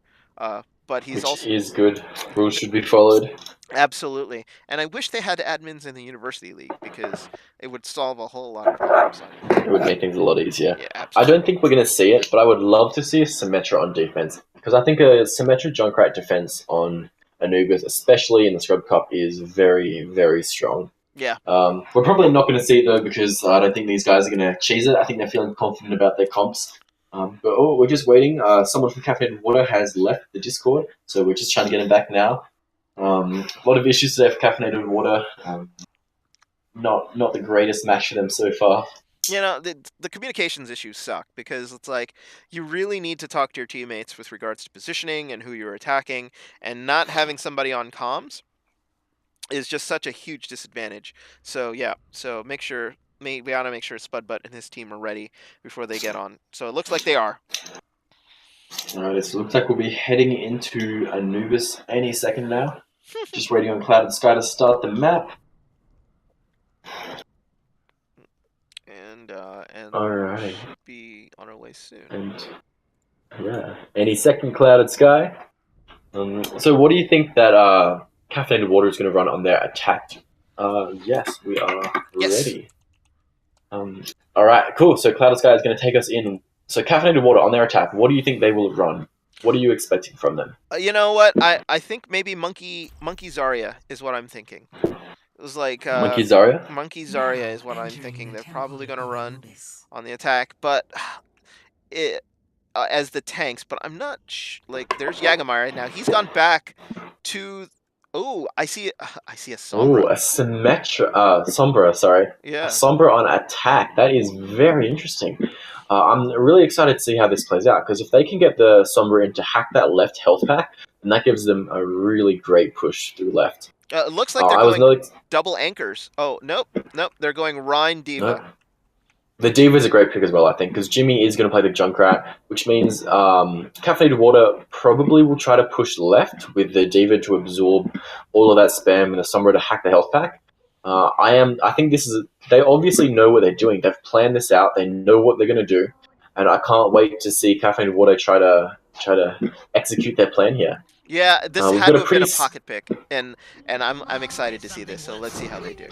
A: But he's
B: Which
A: also
B: is good. Rules should be followed.
A: absolutely, and I wish they had admins in the University League because it would solve a whole lot of problems.
B: It would make things a lot easier.
A: Yeah,
B: I
A: absolutely.
B: don't think we're going to see it, but I would love to see a Symmetra on defense because I think a Symmetra Junkrat defense on Anubis, especially in the Scrub Cup, is very, very strong.
A: Yeah,
B: We're probably not going to see it though because I don't think these guys are going to cheese it. I think they're feeling confident about their comps. But we're just waiting. Someone from Caffeinated Water has left the Discord, so we're just trying to get him back now. A lot of issues today for Caffeinated Water. Not the greatest match for them so far.
A: the communications issues suck because it's like you really need to talk to your teammates with regards to positioning and who you're attacking, and not having somebody on comms is just such a huge disadvantage. So yeah, so we gotta make sure Spudbutt and his team are ready before they get on. So it looks like they are.
B: Alright, it looks like we'll be heading into Anubis any second now. Just waiting on Cloud and Sky to start the map.
A: And we
B: Alrighty.
A: should be on our way soon.
B: And yeah, any second Cloud and Sky. So what do you think that Caffeinated Water is going to run on their attack? Yes, we are
A: Yes.
B: ready. Alright, cool. So Cloud and Sky is going to take us in. So Caffeinated Water on their attack, what do you think they will run? What are you expecting from them?
A: You know what? I think maybe Monkey Zarya is what I'm thinking. It was like
B: Monkey Zarya?
A: Monkey Zarya is what I'm thinking. They're probably gonna run on the attack, but it as the tanks. But I'm not like there's Yagamire now. He's gone back to. Oh, I see a
B: Oh,
A: Sombra.
B: a Symmetra, Sombra, sorry. A
A: Yeah.
B: Sombra on attack. That is very interesting. I'm really excited to see how this plays out because if they can get the Sombra in to hack that left health pack, then that gives them a really great push through left.
A: It looks like they're
B: I was
A: going
B: no,
A: double anchors. Oh, nope, nope. They're going Rhine
B: no.
A: Diva.
B: The Diva is a great pick as well, I think, because Jimmy is going to play the Junkrat, which means Caffeinated Water probably will try to push left with the Diva to absorb all of that spam and the Sombra to hack the health pack. I think this is. They obviously know what they're doing. They've planned this out. They know what they're going to do, and I can't wait to see Caffeinated Water try to execute their plan here.
A: Yeah, this
B: We've
A: had
B: got
A: to
B: a
A: have been
B: pretty.
A: a pocket pick, and I'm excited to see this. So let's see how they do.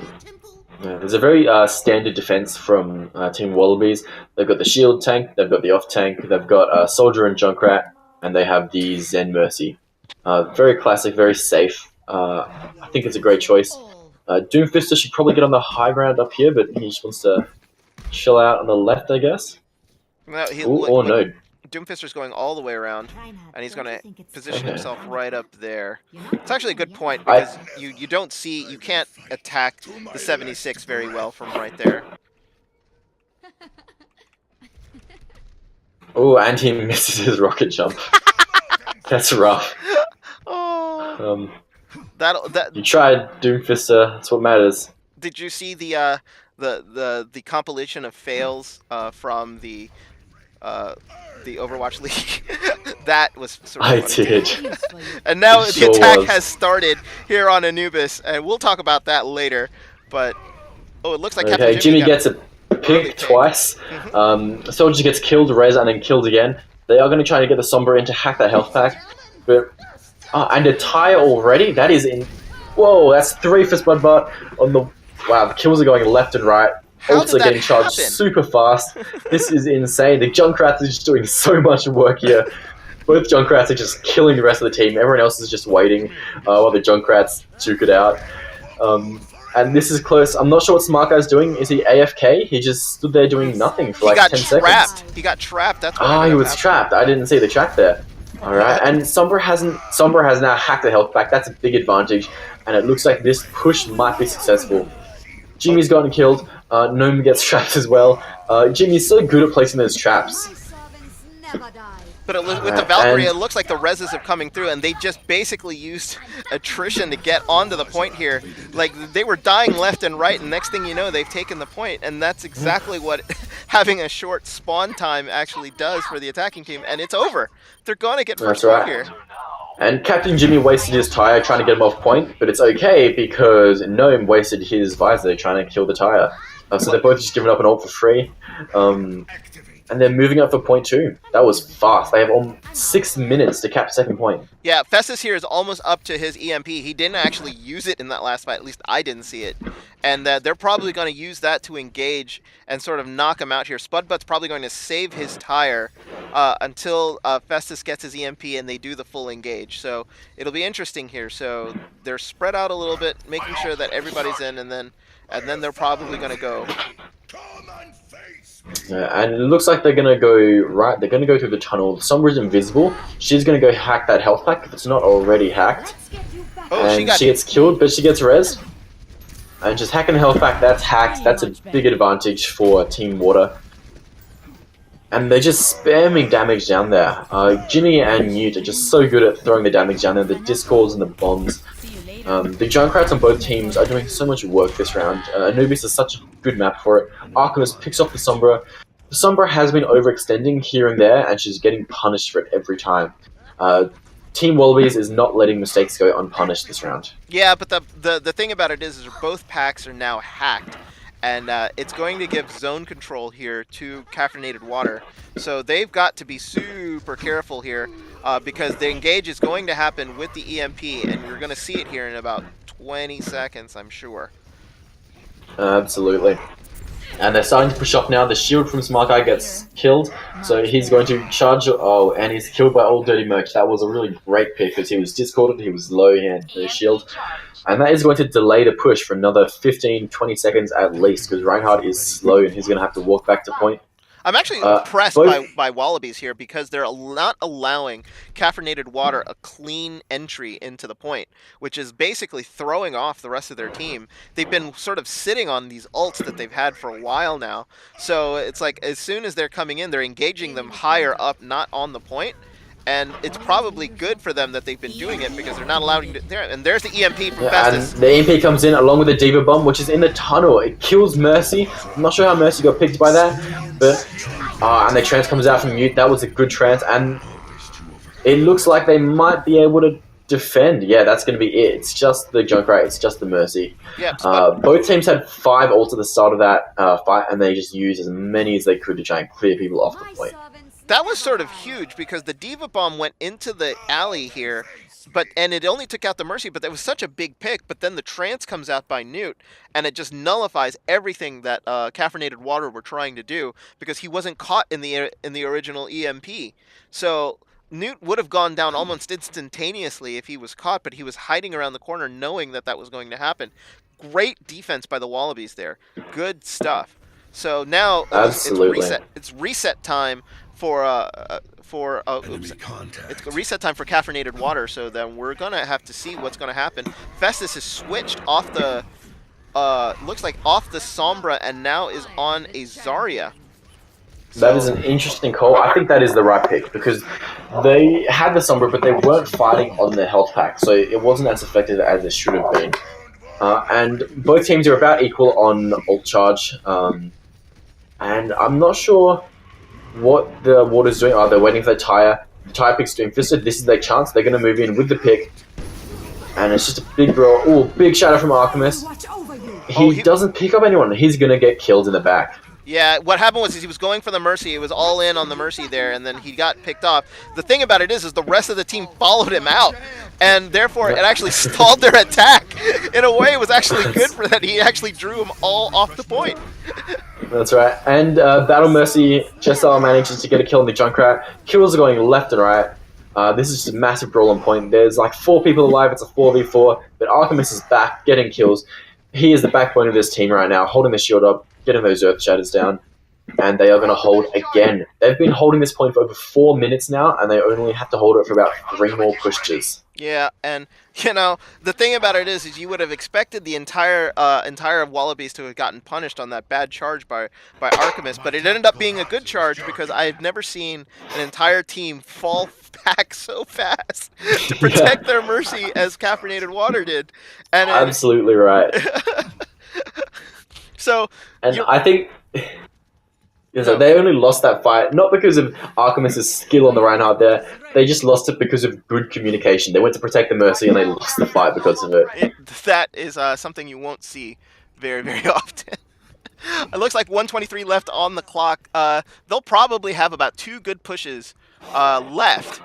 B: There's a very standard defense from Team Wallabies. They've got the shield tank, they've got the off tank, they've got Soldier and Junkrat, and they have the Zen Mercy. Very classic, very safe. I think it's a great choice. Doomfister should probably get on the high ground up here, but he just wants to chill out on the left, I guess.
A: No, he
B: Ooh,
A: look,
B: or
A: look
B: no.
A: Doomfister's going all the way around, and he's going to position
B: Okay.
A: himself right up there. It's actually a good point
B: I
A: because you don't see you can't attack the 76 very well from right there.
B: Oh, and he misses his rocket jump. That's rough.
A: Oh,
B: Um,
A: that
B: you tried, Doomfister. That's what matters.
A: did you see the compilation of fails from uh, the Overwatch League? That was sort of
B: I
A: funny too.
B: did.
A: And
B: It
A: now the
B: sure
A: attack
B: was.
A: has started here on Anubis, and we'll talk about that later. But oh, it looks like Captain
B: Okay,
A: Jimmy
B: Jimmy
A: got
B: gets a
A: early
B: pick
A: pick.
B: twice. Soldier gets killed, res, and then killed again. They are going to try to get the Sombra in to hack that health pack, but and a tie already. That is in. Whoa, that's 3 for Spudbutt on the. Wow, the kills are going left and right.
A: How
B: Ults
A: did
B: are
A: that
B: getting charged
A: happen?
B: super fast. This is insane. The Junkrats are just doing so much work here. Both Junkrats are just killing the rest of the team. Everyone else is just waiting while the Junkrats duke it out. And this is close. I'm not sure what Smart Guy's doing. Is he AFK? He just stood there doing nothing for
A: He
B: like
A: got
B: 10 seconds.
A: trapped. He got trapped. That's what
B: Ah,
A: ended
B: he
A: up
B: was
A: happening.
B: trapped. I didn't see the track there. Alright, and Sombra has now hacked the health back. That's a big advantage. And it looks like this push might be successful.
A: Oh,
B: Jimmy's gotten killed. Gnome gets trapped as well. Jimmy's so good at placing those traps.
A: but with the
B: Alright,
A: Valkyrie,
B: and
A: it looks like the reses are coming through, and they just basically used attrition to get onto the point here. Like, they were dying left and right, and next thing you know, they've taken the point, and that's exactly what having a short spawn time actually does for the attacking team, and it's over. They're going to get
B: that's
A: first blood
B: right.
A: here.
B: And Captain Jimmy wasted his tire trying to get him off point, but it's okay because Gnome wasted his visor trying to kill the tire. So they're both just giving up an ult for free. And they're moving up for point 2. That was fast. They have 6 minutes to cap second point.
A: Yeah, Festus here is almost up to his EMP. He didn't actually use it in that last fight. At least I didn't see it. And they're probably going to use that to engage and sort of knock him out here. Spudbutt's probably going to save his tire until Festus gets his EMP and they do the full engage. So it'll be interesting here. So they're spread out a little bit, making sure that everybody's in, and then they're probably going to go.
B: And it looks like they're going to go right. They're going to go through the tunnel. Sombra's invisible. She's going to go hack that health pack if it's not already hacked.
A: Oh,
B: And she gets killed, but she gets res. And just hacking the health pack, that's hacked. That's a big advantage for Team Water. And they're just spamming damage down there. Ginny and Newt are just so good at throwing the damage down there. The discords and the bombs. The Junkrats on both teams are doing so much work this round. Anubis is such a good map for it. Archivist picks off the Sombra. The Sombra has been overextending here and there, and she's getting punished for it every time. Team Wallabies is not letting mistakes go unpunished this round.
A: Yeah, but the thing about it is both packs are now hacked, and it's going to give zone control here to Ca4nated Water. So they've got to be super careful here because the engage is going to happen with the EMP, and you're going to see it here in about 20 seconds, I'm sure.
B: Absolutely. And they're starting to push up now. The shield from Smart Guy gets killed, so he's going to charge. Oh, and he's killed by Old Dirty Merch. That was a really great pick because he was discorded, he was low, he had the shield. And that is going to delay the push for another 15-20 seconds at least because Reinhardt is slow and he's going to have to walk back to point.
A: I'm actually impressed by Wallabies here because they're not allowing Ca4nated Water a clean entry into the point, which is basically throwing off the rest of their team. They've been sort of sitting on these ults that they've had for a while now. So it's like as soon as they're coming in, they're engaging them higher up, not on the point. And it's probably good for them that they've been doing it because they're not allowing to. And there's the EMP from Festus.
B: And the EMP comes in along with the Diva Bomb, which is in the tunnel. It kills Mercy. I'm not sure how Mercy got picked by that, but and the trance comes out from Mute. That was a good trance, and it looks like they might be able to defend. Yeah, that's going to be it. It's just the Junkrat. It's just the Mercy.
A: Yeah,
B: both teams had 5 ults at the start of that fight, and they just used as many as they could to try and clear people off the point.
A: That was sort of huge because the Diva Bomb went into the alley here, and it only took out the Mercy, but that was such a big pick. But then the trance comes out by Newt, and it just nullifies everything that Ca4nated Water were trying to do because he wasn't caught in the original EMP. So Newt would have gone down almost instantaneously if he was caught, but he was hiding around the corner knowing that that was going to happen. Great defense by the Wallabies there. Good stuff. So now it's
B: Absolutely.
A: reset. It's reset time for oops.
C: Enemy
A: It's
C: contact.
A: reset time for Ca4nated water. So then we're gonna have to see what's gonna happen. Festus is switched off the looks like off the Sombra and now is on a Zarya.
B: That is
A: So
B: an interesting call. I think that is the right pick because they had the Sombra, but they weren't fighting on the health pack, so it wasn't as effective as it should have been. And both teams are about equal on ult charge. And I'm not sure what the Water's doing. Oh, they're waiting for the Tire. The Tire pick's doing Fisted. This is their chance. They're going to move in with the pick. And it's just a big brawl. Oh, big shadow from Artemis. He doesn't pick up anyone. He's going to get killed in the back.
A: yeah, what happened was he was going for the Mercy. He was all in on the Mercy there, and then he got picked off. The thing about it is the rest of the team followed him out, and therefore it actually stalled their attack. In a way, it was actually good for that. He actually drew them all off the point.
B: That's right. And Battle Mercy, Jessel manages to get a kill on the Junkrat. Kills are going left and right. This is just a massive brawl on point. There's like 4 people alive. It's a 4v4. But Artemis is back, getting kills. He is the backbone of this team right now, holding the shield up, getting those Earth Shatters down. And they are going to hold again. They've been holding this point for over 4 minutes now, and they only have to hold it for about 3 more pushes.
A: Yeah, and the thing about it is you would have expected the entire Wallabies to have gotten punished on that bad charge by Artemis, but it ended up being a good charge because I've never seen an entire team fall back so fast to
B: Yeah,
A: protect their Mercy as Ca4nated Water did, and then,
B: absolutely right.
A: so
B: And
A: you
B: I think yeah, so
A: no.
B: they only lost that fight not because of Artemis' skill on the Reinhardt there. They just lost it because of good communication. They went to protect the Mercy and they lost the fight because of it.
A: That is something you won't see very, very often. It looks like 123 left on the clock. They'll probably have about 2 good pushes left.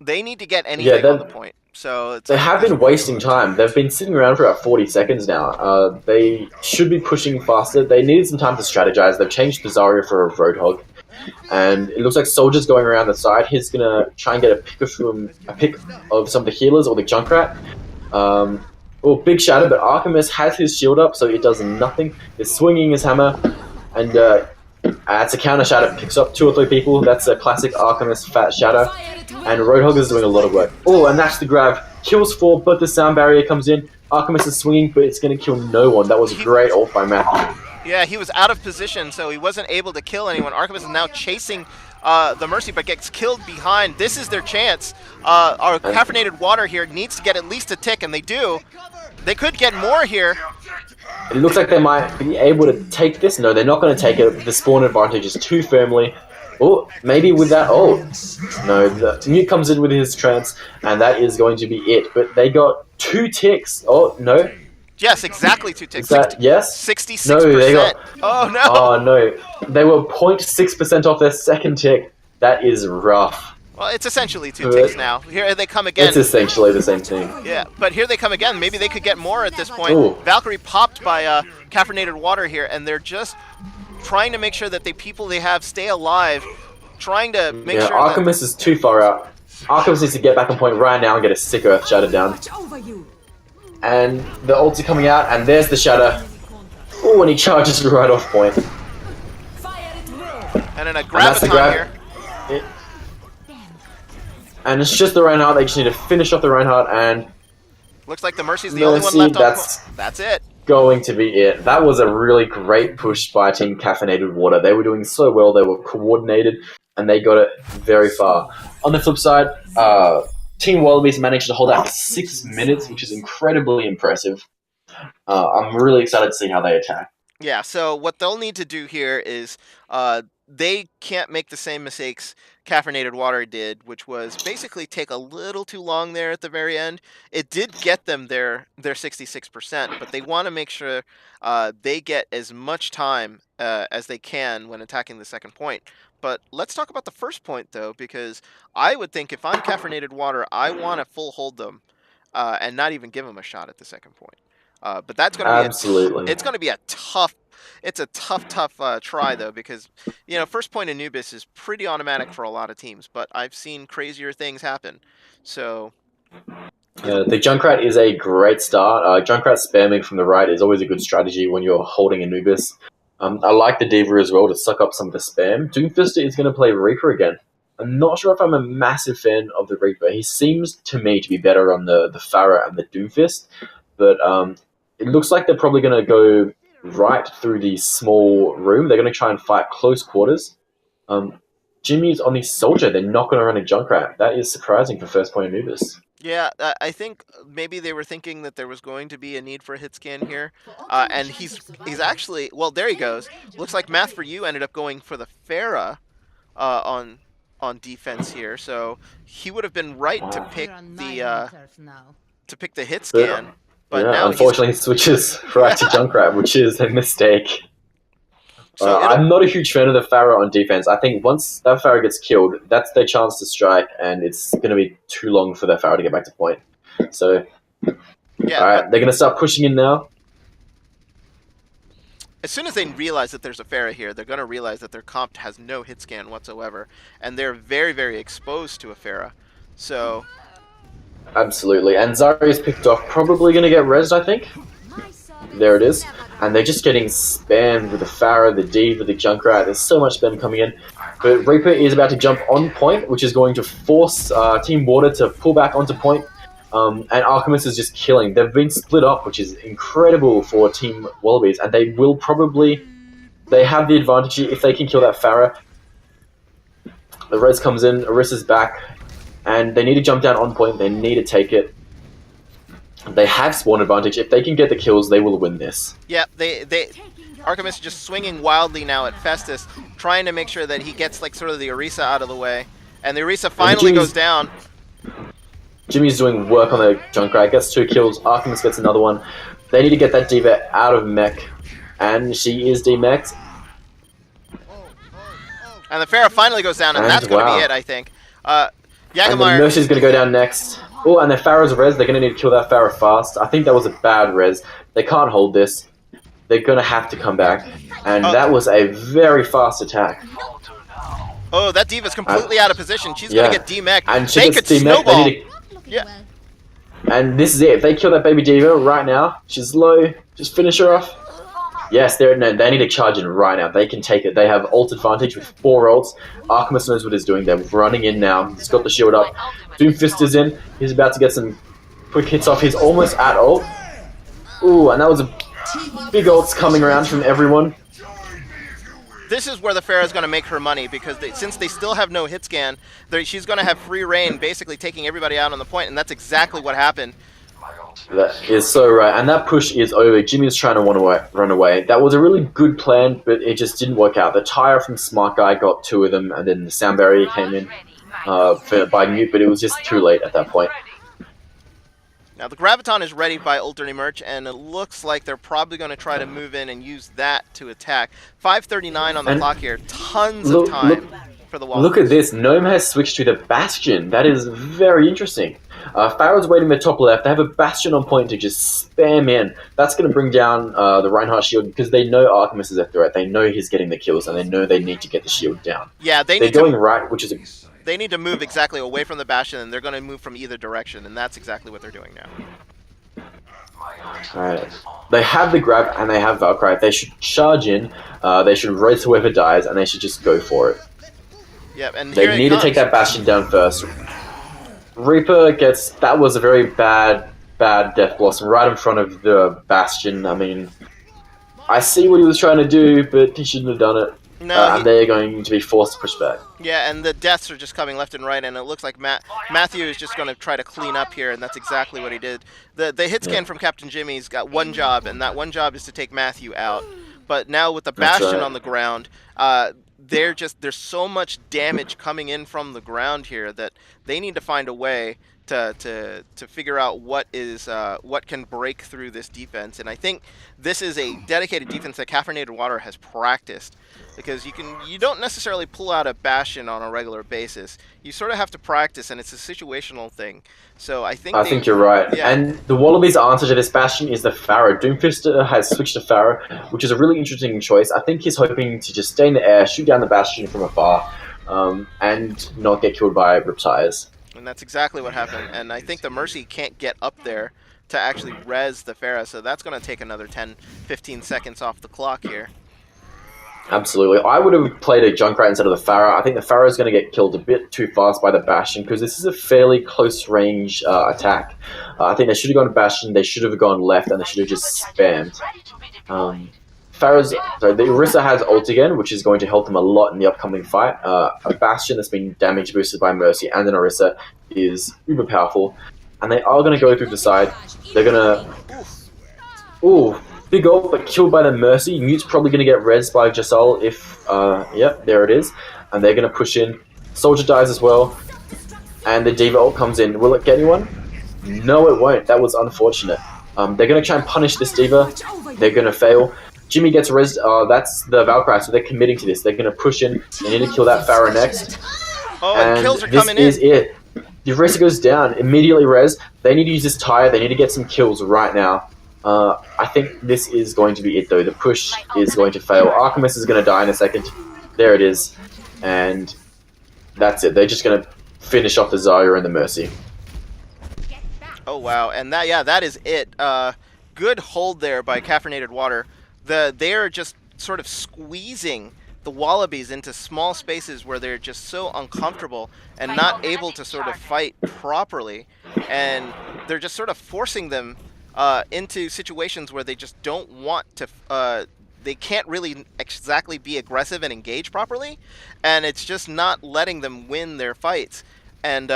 A: They need to get
B: Yeah,
A: anything on the point. So it's
B: they have been wasting time. They've been sitting around for about 40 seconds now. They should be pushing faster. They needed some time to strategize. They've changed Bizarro for a Roadhog. And it looks like Soldier's going around the side. He's going to try and get a pick of some of the healers or the Junkrat. Big shadow, but Artemis has his shield up, so it does nothing. He's swinging his hammer, and it's a counter shadow. Picks up 2 or 3 people. That's a classic Artemis fat shadow. And Roadhog is doing a lot of work. Oh, and that's the grab. Kills 4, but the sound barrier comes in. Artemis is swinging, but it's going to kill no one. That was a great ult by Matthew.
A: Yeah, he was out of position, so he wasn't able to kill anyone. Artemis is now chasing the Mercy, but gets killed behind. This is their chance. Our Ca4nated Water here needs to get at least a tick, and they do. They could get more here.
B: It looks like they might be able to take this. No, they're not going to take it. The spawn advantage is too firmly. Oh, maybe with that. Oh, no. The Mute comes in with his trance, and that is going to be it. But they got 2 ticks. Oh, no.
A: Yes, exactly 2
B: Is
A: ticks.
B: that yes?
A: 66%.
B: No, they got.
A: Oh, no.
B: Oh, no. They were 0.6% off their second tick. That is rough.
A: Well, it's essentially 2 ticks now. Here they come again.
B: It's essentially the same thing.
A: Yeah, but here they come again. Maybe they could get more at this point.
B: Ooh.
A: Valkyrie popped by Ca4nated Water here, and they're just trying to make sure that the people they have stay alive, trying to make
B: Yeah,
A: sure
B: Artemis is too far out. Artemis needs to get back on point right now and get a sick Earth Shatter down. And the ults are coming out, and there's the Shatter. Ooh, and he charges right off point.
A: and then a
B: And that's the
A: graviton
B: grab.
A: here.
B: And it's just the Reinhardt. They just need to finish off the Reinhardt, and
A: Looks like the Mercy's the only one
B: Mercy,
A: left on.
B: that's
A: it.
B: going to be it. That was a really great push by Team Ca4nated Water. They were doing so well. They were coordinated, and they got it very far. On the flip side, Team Wallabies managed to hold out for 6 minutes, which is incredibly impressive. I'm really excited to see how they attack.
A: Yeah, so what they'll need to do here is they can't make the same mistakes Ca4nated Water did, which was basically take a little too long there at the very end. It did get them their 66%, but they want to make sure they get as much time as they can when attacking the second point. But let's talk about the first point, though, because I would think if I'm Ca4nated Water, I want to full hold them and not even give them a shot at the second point. But that's going to be
B: Absolutely.
A: it's going to be a tough. It's a tough try though, because first point Anubis is pretty automatic for a lot of teams, but I've seen crazier things happen. So
B: The Junkrat is a great start. Junkrat spamming from the right is always a good strategy when you're holding Anubis. I like the Diva as well to suck up some of the spam. Doomfister is going to play Reaper again. I'm not sure if I'm a massive fan of the Reaper. He seems to me to be better on the Pharah and the Doomfist, but it looks like they're probably going to go right through the small room. They're going to try and fight close quarters. Jimmy's on the Soldier. They're not going to run a Junkrat. That is surprising for first point Anubis.
A: yeah, I think maybe they were thinking that there was going to be a need for a hit scan here, and he's actually there he goes. Looks like Math for You ended up going for the Pharah on defense here, so he would have been right to pick the hit scan, but
B: Yeah,
A: now
B: unfortunately, he switches right to Junkrat, which is a mistake. I'm not a huge fan of the Pharah on defense. I think once that Pharah gets killed, that's their chance to strike, and it's going to be too long for that Pharah to get back to point. So,
A: yeah,
B: all right, they're going to start pushing in now.
A: As soon as they realize that there's a Pharah here, they're going to realize that their comp has no hit scan whatsoever, and they're very, very exposed to a Pharah. So,
B: absolutely, and Zarya's picked off, probably going to get rezzed, I think. There it is. And they're just getting spammed with the Pharah, the Diva, the Junkrat. There's so much spam coming in. But Reaper is about to jump on point, which is going to force Team Water to pull back onto point. And Alchemist is just killing. They've been split up, which is incredible for Team Wallabies. And they will probably... They have the advantage if they can kill that Pharah. The res comes in, Orissa's back. And they need to jump down on point. They need to take it. They have spawn advantage. If they can get the kills, they will win this.
A: Yeah, Artemis is just swinging wildly now at Festus, trying to make sure that he gets like sort of the Orisa out of the way. And the Orisa finally goes down.
B: Jimmy's doing work on the Junkrat, gets 2 kills, Artemis gets another one. They need to get that Diva out of mech, and she is demeched.
A: And the Pharah finally goes down, and that's going to be it, I think.
B: And the
A: Yagamar...
B: Mercy's going to go down next. Oh, and the Pharah's res, they're going to need to kill that Pharah fast. I think that was a bad res. They can't hold this. They're going to have to come back. And that was a very fast attack.
A: Oh, that Diva's completely out of position. She's going to get demeched.
B: And she gets demeched.
A: Yeah.
B: And this is it. If they kill that baby Diva right now, she's low. Just finish her off. Yes, they need to charge in right now. They can take it. They have ult advantage with 4 ults. Artemis knows what he's doing. They're running in now. He's got the shield up. Doomfist is in. He's about to get some quick hits off. He's almost at ult. Ooh, and that was a big ults coming around from everyone.
A: This is where the Pharah is going to make her money, because since they still have no hit scan, she's going to have free reign, basically taking everybody out on the point, and that's exactly what happened.
B: That is so right, and that push is over. Jimmy's trying to run away. That was a really good plan, but it just didn't work out. The tire from Smart Guy got 2 of them, and then the sound barrier came in by Mute, but it was just too late at that point.
A: Now the Graviton is ready by Ultony Merch, and it looks like they're probably going to try to move in and use that to attack. 5:39 on the clock here. Tons of time for the Wallabies.
B: Look at this. Gnome has switched to the Bastion. That is very interesting. Pharah's waiting the top left. They have a Bastion on point to just spam in. That's going to bring down the Reinhardt shield, because they know Artemis is a threat. They know he's getting the kills, and they know they need to get the shield down.
A: Yeah,
B: they're going right, which is
A: they need to move exactly away from the Bastion, and they're going to move from either direction, and that's exactly what they're doing now.
B: Alright. They have the grab, and they have Valkyrie. They should charge in, they should raise whoever dies, and they should just go for it.
A: Yep, and
B: they need to take that Bastion down first. Reaper gets... That was a very bad Death Blossom right in front of the Bastion. I mean, I see what he was trying to do, but he shouldn't have done it.
A: No,
B: and they're going to be forced to push back.
A: Yeah, and the deaths are just coming left and right, and it looks like Matthew is just going to try to clean up here, and that's exactly what he did. The hit scan from Captain Jimmy's got one job, and that one job is to take Matthew out. But now with the Bastion on the ground, there's so much damage coming in from the ground here that they need to find a way to figure out what can break through this defense. And I think this is a dedicated defense that Ca4nated Water has practiced, because you don't necessarily pull out a Bastion on a regular basis. You sort of have to practice, and it's a situational thing. So I think
B: I
A: they,
B: think you're right.
A: yeah,
B: And the Wallabies' answer to this Bastion is the Pharaoh. Doomfister has switched to Pharaoh, which is a really interesting choice. I think he's hoping to just stay in the air, shoot down the Bastion from afar, and not get killed by Riptires.
A: and that's exactly what happened. And I think the Mercy can't get up there to actually res the Pharah, so that's going to take another 10, 15 seconds off the clock here.
B: Absolutely. I would have played a Junkrat instead of the Pharaoh. I think the Pharaoh is going to get killed a bit too fast by the Bastion, because this is a fairly close range attack. I think they should have gone to Bastion, they should have gone left, and they should have just spammed. The Orisa has ult again, which is going to help them a lot in the upcoming fight. A Bastion that's been damage boosted by Mercy and an Orisa is uber powerful, and they are going to go through the side. They're going to... Ooh, big ult, but killed by the Mercy. Mute's probably going to get res by Jasol if... yep, there it is. And they're going to push in. Soldier dies as well. And the D.Va ult comes in. Will it get anyone? No, it won't. That was unfortunate. They're going to try and punish this D.Va. They're going to fail. Jimmy gets res. That's the Valkyrie, so they're committing to this. They're going to push in. They need to kill that Pharaoh next.
A: Oh, and kills are
B: this
A: coming
B: is
A: in.
B: it. The Orisa goes down. Immediately res. They need to use this tire. They need to get some kills right now. I think this is going to be it, though. The push is going to fail. Archimus is going to die in a second. There it is. And that's it. They're just going to finish off the Zarya and the Mercy.
A: Oh, wow. And that is it. Good hold there by Ca4nated Water. They are just sort of squeezing the Wallabies into small spaces where they're just so uncomfortable and not able to sort of fight properly. And they're just sort of forcing them into situations where they just don't want to... they can't really exactly be aggressive and engage properly. And it's just not letting them win their fights. And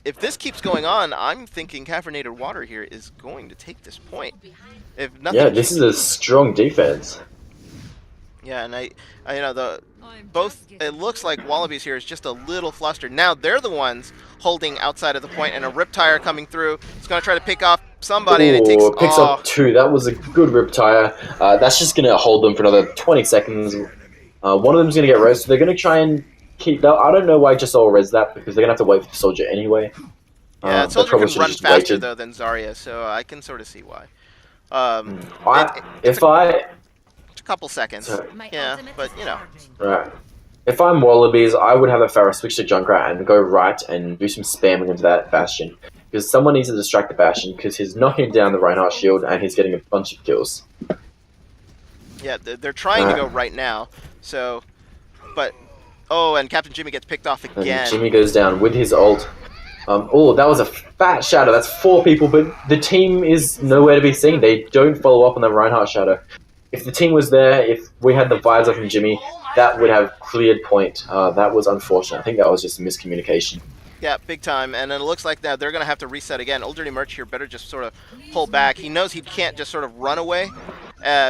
A: if this keeps going on, I'm thinking Ca4nated Water here is going to take this point. If nothing,
B: yeah, this is a strong defense.
A: Yeah, and I it looks like Wallabies here is just a little flustered. Now they're the ones holding outside of the point, and a Riptire coming through. It's going to try to pick off somebody, and it
B: picks up two. That was a good Riptire. That's just going to hold them for another 20 seconds. One of them's going to get res, so they're going to try and keep that. I don't know why Jasol res that, because they're going to have to wait for the Soldier anyway.
A: Yeah, Soldier can run faster though than Zarya, so I can sort of see why. It's a couple seconds. Yeah, but you know.
B: Right. If I'm Wallabies, I would have a Pharaoh switch to Junkrat and go right and do some spamming into that Bastion. Because someone needs to distract the Bastion, because he's knocking down the Reinhardt shield and he's getting a bunch of kills.
A: Yeah, they're trying to go right now. So, but... Oh, and Captain Jimmy gets picked off again.
B: And Jimmy goes down with his ult. That was a fat shadow. That's 4 people, but the team is nowhere to be seen. They don't follow up on the Reinhardt shadow. If the team was there, if we had the visor from Jimmy, that would have cleared point. That was unfortunate. I think that was just miscommunication.
A: Yeah, big time. And then it looks like now they're going to have to reset again. Old Dirty Merch here better just sort of pull back. He knows he can't just sort of run away,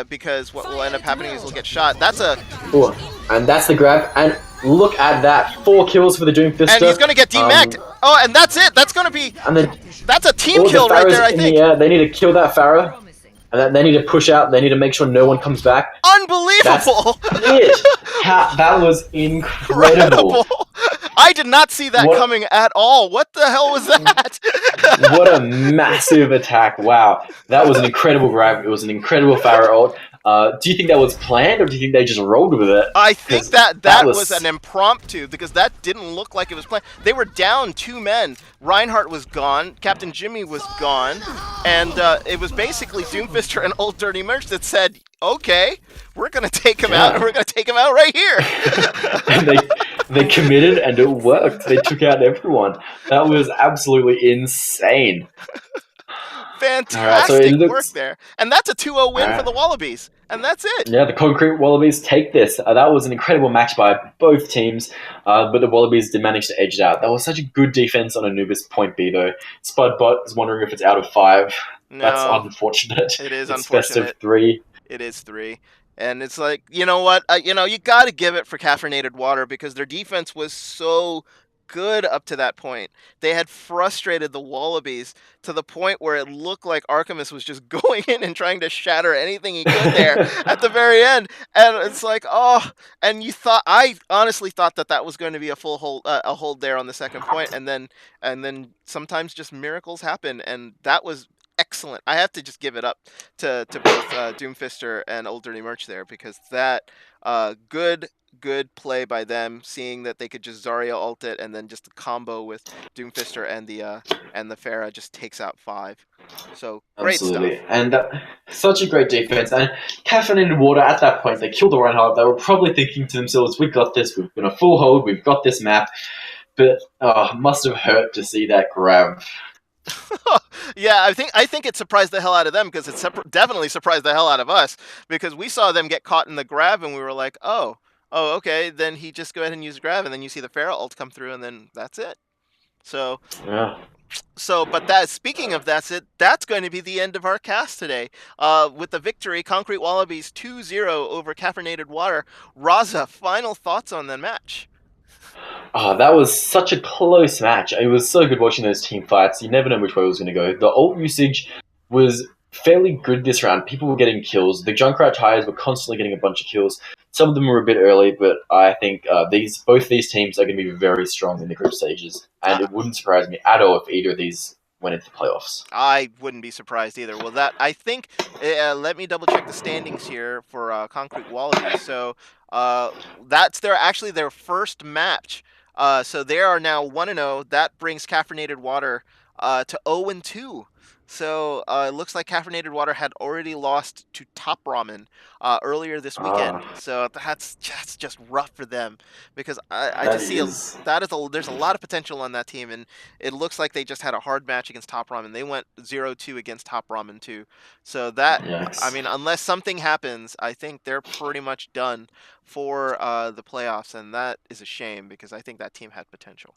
A: because what will end up happening is he'll get shot. That's a...
B: Ooh, and that's the grab. And look at that. 4 kills for the Doomfister.
A: And he's going to get demacked. And that's it. That's going to be... That's a team kill right there, I think.
B: Yeah, they need to kill that Pharaoh. And they need to push out. They need to make sure no one comes back.
A: Unbelievable!
B: That's it. That was incredible.
A: I did not see that coming at all. What the hell was that?
B: What a massive attack. Wow. That was an incredible grab. It was an incredible Pharaoh ult. Do you think that was planned, or do you think they just rolled with it?
A: I think that was an impromptu, because that didn't look like it was planned. They were down 2 men. Reinhardt was gone. Captain Jimmy was gone. And it was basically Doomfister and Old Dirty Merch that said, okay, we're going to take him out, and we're going to take him out right here.
B: And they committed, and it worked. They took out everyone. That was absolutely insane.
A: Fantastic work there. And that's a 2-0 win for the Wallabies. And that's it.
B: Yeah, the Concrete Wallabies take this. That was an incredible match by both teams, but the Wallabies did manage to edge it out. That was such a good defense on Anubis point B, though. Spudbot is wondering if it's out of 5.
A: No,
B: that's unfortunate.
A: It is
B: it's
A: unfortunate.
B: Best of 3.
A: It is 3. And it's like, you know what? You got to give it for Ca4nated Water, because their defense was so good up to that point. They had frustrated the Wallabies to the point where it looked like Artemis was just going in and trying to shatter anything he could there at the very end. And it's like, oh, and I honestly thought that that was going to be a full hold, a hold there on the second point, and then sometimes just miracles happen, and that was excellent. I have to just give it up to both Doomfister and Old Dirty Merch there, because that good play by them, seeing that they could just Zarya ult it, and then just the combo with Doomfister and the Pharah just takes out 5. So great
B: Absolutely.
A: stuff.
B: And such a great defense. And Caffeinated Water, at that point, they killed the Reinhardt. They were probably thinking to themselves, we got this. We've been a full hold. We've got this map. But must have hurt to see that grab.
A: Yeah, I think it surprised the hell out of them, because it definitely surprised the hell out of us, because we saw them get caught in the grab and we were like, oh, okay, then he just go ahead and use grab, and then you see the Pharah ult come through, and then that's it. So
B: Yeah.
A: but that, speaking of that's it, that's going to be the end of our cast today. With the victory, Concrete Wallabies 2-0 over Ca4nated Water. Raza, final thoughts on the match?
B: Oh, that was such a close match. It was so good watching those team fights. You never know which way it was going to go. The ult usage was fairly good this round. People were getting kills. The Junkrat Tigers were constantly getting a bunch of kills. Some of them were a bit early, but I think both these teams are going to be very strong in the group stages. And
A: Uh,
B: it wouldn't surprise me at all if either of these went into the playoffs.
A: I wouldn't be surprised either. Well, that I think. Let me double check the standings here for Concrete Wallabies. So uh, that's their first match. So they are now 1-0. That brings Caffeinated Water to 0-2. So it looks like Caffeinated Water had already lost to Top Ramen earlier this weekend.
B: Ah,
A: So that's just rough for them, because I
B: that
A: just see
B: is.
A: there's a lot of potential on that team, and it looks like they just had a hard match against Top Ramen. They went 0-2 against Top Ramen too. So that, I
B: Yikes.
A: mean, unless something happens, I think they're pretty much done for the playoffs, and that is a shame, because I think that team had potential.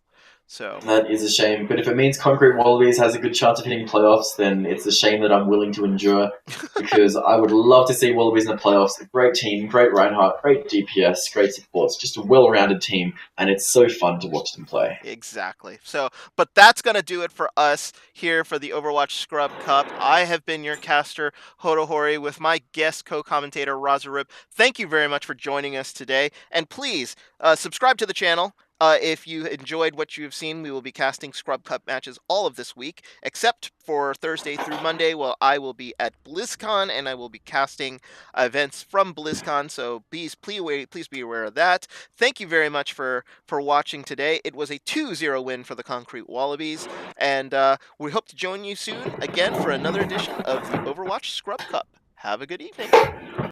A: So
B: That is a shame. But if it means Concrete Wallabies has a good chance of hitting playoffs, then it's a shame that I'm willing to endure. Because I would love to see Wallabies in the playoffs. A great team, great Reinhardt, great DPS, great supports, just a well-rounded team, and it's so fun to watch them play.
A: exactly. So, but that's going to do it for us here for the Overwatch Scrub Cup. I have been your caster, Hodohori, with my guest co-commentator, Razarib. Thank you very much for joining us today. And please, subscribe to the channel. If you enjoyed what you have seen, we will be casting Scrub Cup matches all of this week, except for Thursday through Monday. Well, I will be at BlizzCon, and I will be casting events from BlizzCon, so please be aware of that. Thank you very much for watching today. It was a 2-0 win for the Concrete Wallabies, and we hope to join you soon again for another edition of the Overwatch Scrub Cup. Have a good evening.